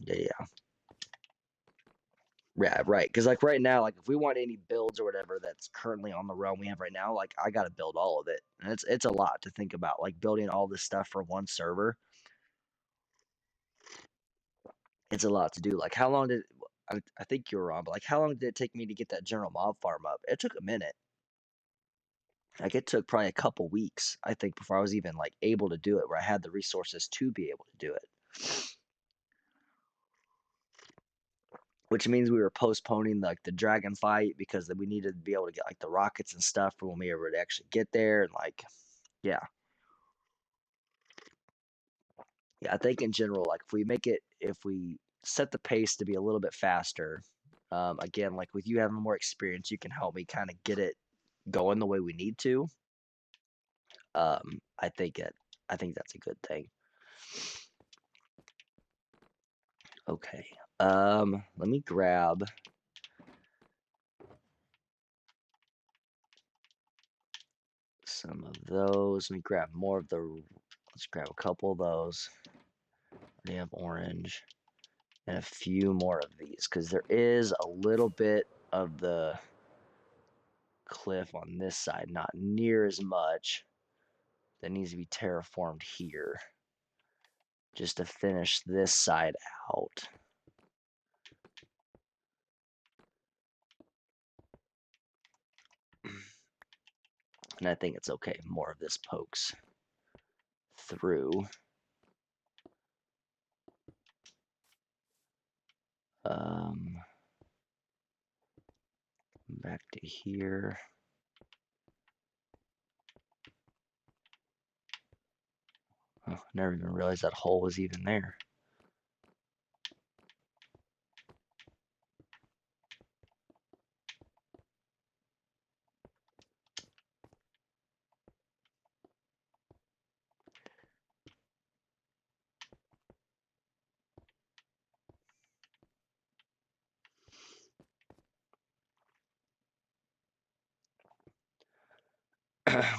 Yeah, right. Because like right now, like if we want any builds or whatever that's currently on the realm we have right now, like I got to build all of it, and it's a lot to think about. Like building all this stuff for one server. It's a lot to do. Like, how long did I think you were wrong, but like, how long did it take me to get that General Mob farm up? It took a minute. Like, it took probably a couple weeks, I think, before I was even like able to do it, where I had the resources to be able to do it. Which means we were postponing like the dragon fight because we needed to be able to get like the rockets and stuff for when we were to actually get there. And like, yeah, yeah. I think in general, like if we set the pace to be a little bit faster, again, like with you having more experience, you can help me kind of get it going the way we need to. I think I think that's a good thing. Okay. Let me grab some of those. Let me grab more of the. Let's grab a couple of those. We have orange and a few more of these because there is a little bit of the cliff on this side, not near as much. That needs to be terraformed here just to finish this side out. And I think it's okay. More of this pokes through. Back to here. Oh, never even realized that hole was even there.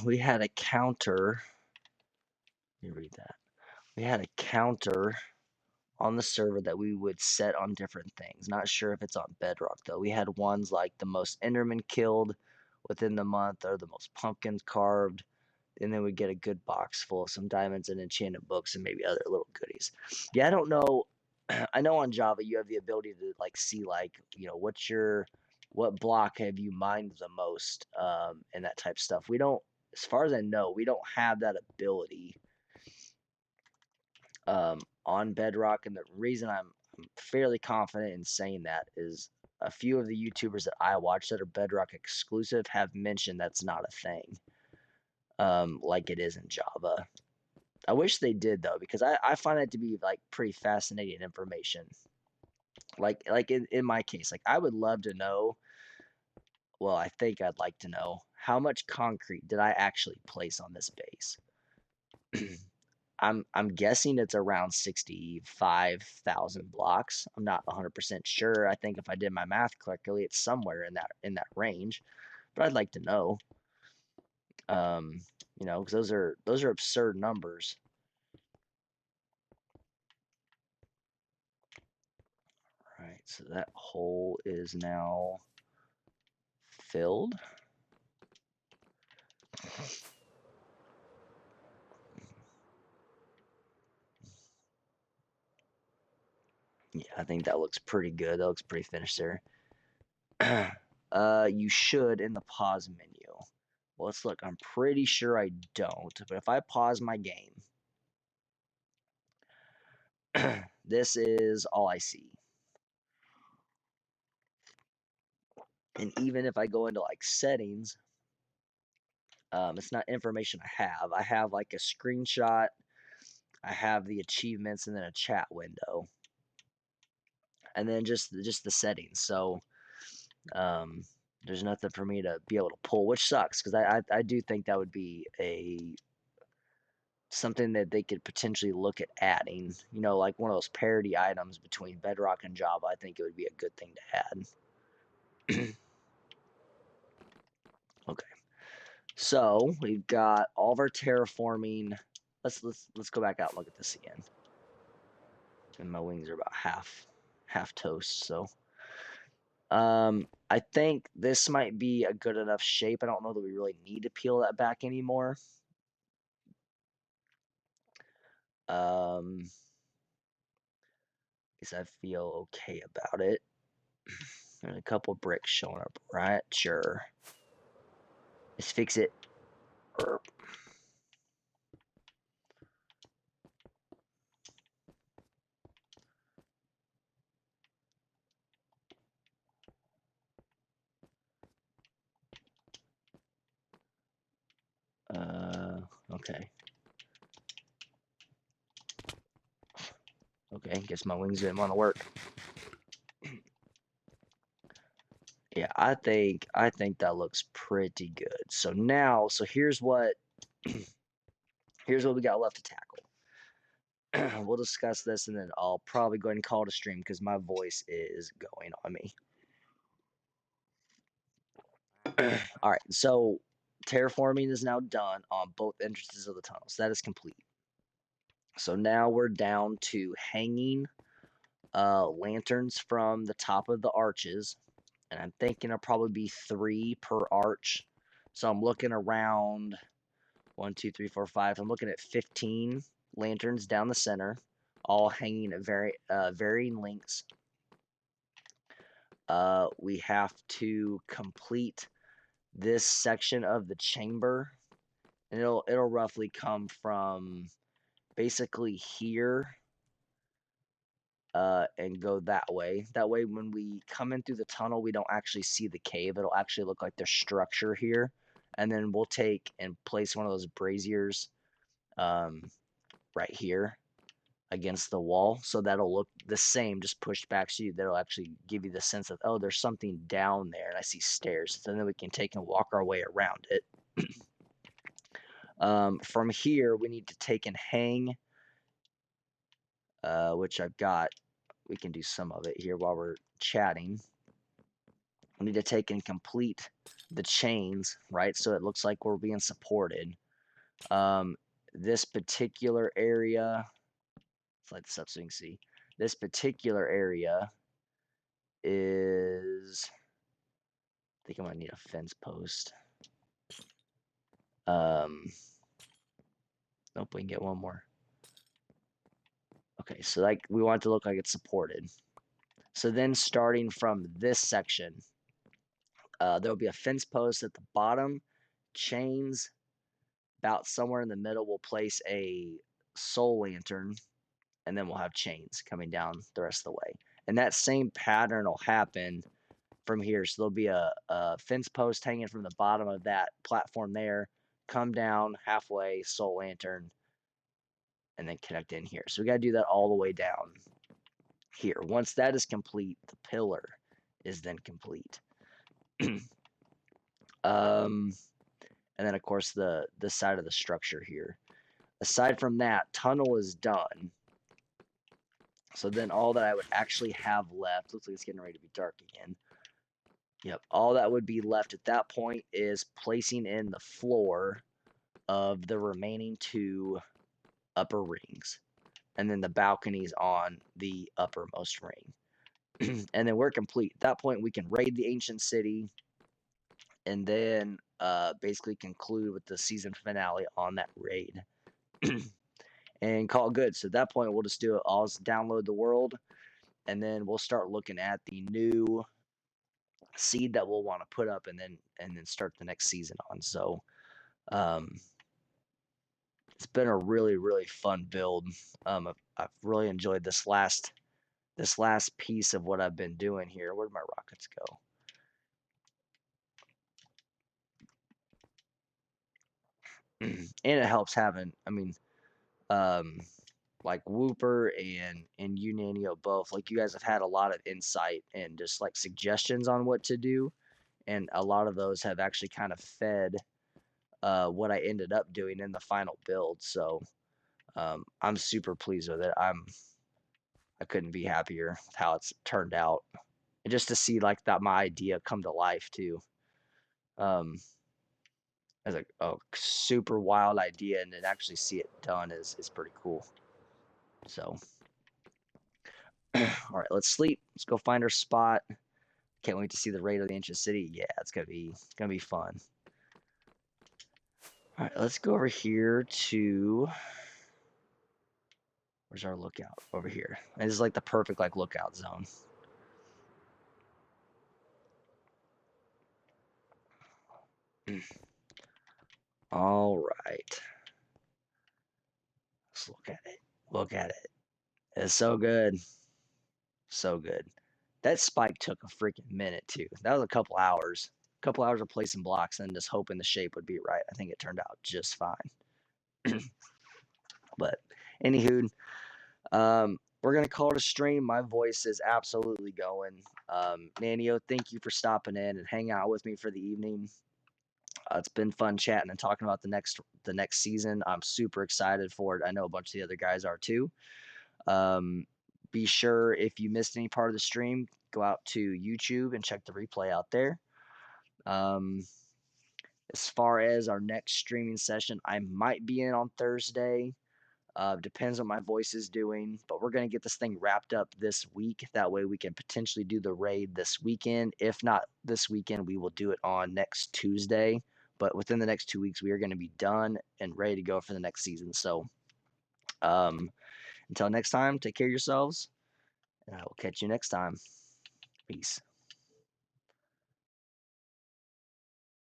We had a counter. Let me read that. We had a counter on the server that we would set on different things. Not sure if it's on Bedrock though. We had ones like the most Enderman killed within the month or the most pumpkins carved. And then we get a good box full of some diamonds and enchanted books and maybe other little goodies. Yeah, I don't know. I know on Java you have the ability to like see like, what block have you mined the most, and that type of stuff. We don't, as far as I know, we don't have that ability on Bedrock, and the reason I'm fairly confident in saying that is a few of the YouTubers that I watch that are Bedrock exclusive have mentioned that's not a thing, like it is in Java. I wish they did though, because I find it to be like pretty fascinating information. Like in my case, like I would love to know. Well, I think I'd like to know how much concrete did I actually place on this base. I'm guessing it's around 65,000 blocks. I'm not 100% sure. I think if I did my math correctly, it's somewhere in that range. But I'd like to know. Um, because those are absurd numbers. All right, so that hole is now filled. Yeah, I think that looks pretty good. That looks pretty finished there. You should in the pause menu. Well, let's look. I'm pretty sure I don't, but if I pause my game, this is all I see. And even if I go into like settings, it's not information I have. I have like a screenshot, I have the achievements, and then a chat window, and then just the settings. So um, there's nothing for me to be able to pull, which sucks because I do think that would be a something that they could potentially look at adding. Like one of those parity items between Bedrock and Java. I think it would be a good thing to add. Okay. So we've got all of our terraforming. Let's go back out and look at this again. And my wings are about half toast. So I think this might be a good enough shape. I don't know that we really need to peel that back anymore. Um, least I feel okay about it. There's a couple bricks showing up, right? Sure. Let's fix it. Okay. Okay, guess my wings didn't want to work. Yeah, I think that looks pretty good. So now, here's what we got left to tackle. We'll discuss this and then I'll probably go ahead and call it a stream because my voice is going on me. All right, so terraforming is now done on both entrances of the tunnels. That is complete. So now we're down to hanging lanterns from the top of the arches, and I'm thinking it'll probably be 3 per arch. So I'm looking around 1, 2, 3, 4, 5. I'm looking at 15 lanterns down the center, all hanging at varying lengths. We have to complete this section of the chamber, and it'll roughly come from basically here and go that way. That way, when we come in through the tunnel, we don't actually see the cave. It'll actually look like there's structure here. And then we'll take and place one of those braziers right here against the wall. So that'll look the same, just pushed back so that'll actually give you the sense of, oh, there's something down there and I see stairs. So then we can take and walk our way around it. From here, we need to take and hang, which I've got. We can do some of it here while we're chatting. We need to take and complete the chains, right? So it looks like we're being supported. This particular area, let's light this up so you can see. This particular area is, I think I might need a fence post. Nope, we can get one more. Okay, so like we want it to look like it's supported. So then starting from this section, there'll be a fence post at the bottom, chains. About somewhere in the middle, we'll place a soul lantern, and then we'll have chains coming down the rest of the way. And that same pattern will happen from here. So there'll be a fence post hanging from the bottom of that platform there, come down halfway, soul lantern, and then connect in here. So we got to do that all the way down here. Once that is complete, the pillar is then complete. And then of course the side of the structure here. Aside from that, tunnel is done. So then all that I would actually have left, looks like it's getting ready to be dark again. Yep, all that would be left at that point is placing in the floor of the remaining 2 upper rings, and then the balconies on the uppermost ring. And then we're complete. At that point, we can raid the ancient city, and then basically conclude with the season finale on that raid. And call it good. So at that point, we'll just do it. I'll just download the world, and then we'll start looking at the new seed that we'll want to put up, and then start the next season on. So it's been a really fun build. I've really enjoyed this last piece of what I've been doing here. Where'd my rockets go? And it helps having, I mean, like Whooper and Unanio both, like you guys have had a lot of insight and just like suggestions on what to do, and a lot of those have actually kind of fed what I ended up doing in the final build. So I'm super pleased with it. I couldn't be happier with how it's turned out, and just to see like that my idea come to life too. As a super wild idea, and then actually see it done is pretty cool. So, all right, let's sleep. Let's go find our spot. Can't wait to see the raid of the ancient city. Yeah, it's gonna be fun. All right, let's go over here to Where's our lookout? Over here. And this is like the perfect like lookout zone. All right. Let's look at it. Look at it. It's so good. So good. That spike took a freaking minute too. That was a couple hours. A couple hours of placing blocks and just hoping the shape would be right. I think it turned out just fine. But anywho, we're gonna call it a stream. My voice is absolutely going. Nanio, thank you for stopping in and hanging out with me for the evening. It's been fun chatting and talking about the next season. I'm super excited for it. I know a bunch of the other guys are too. Um, be sure if you missed any part of the stream, go out to YouTube and check the replay out there. Um, as far as our next streaming session, I might be in on Thursday. Depends on my voice is doing, but we're going to get this thing wrapped up this week. That way we can potentially do the raid this weekend. If not this weekend, we will do it on next Tuesday. But within the next 2 weeks, we are going to be done and ready to go for the next season. So until next time, take care of yourselves, and I will catch you next time. Peace.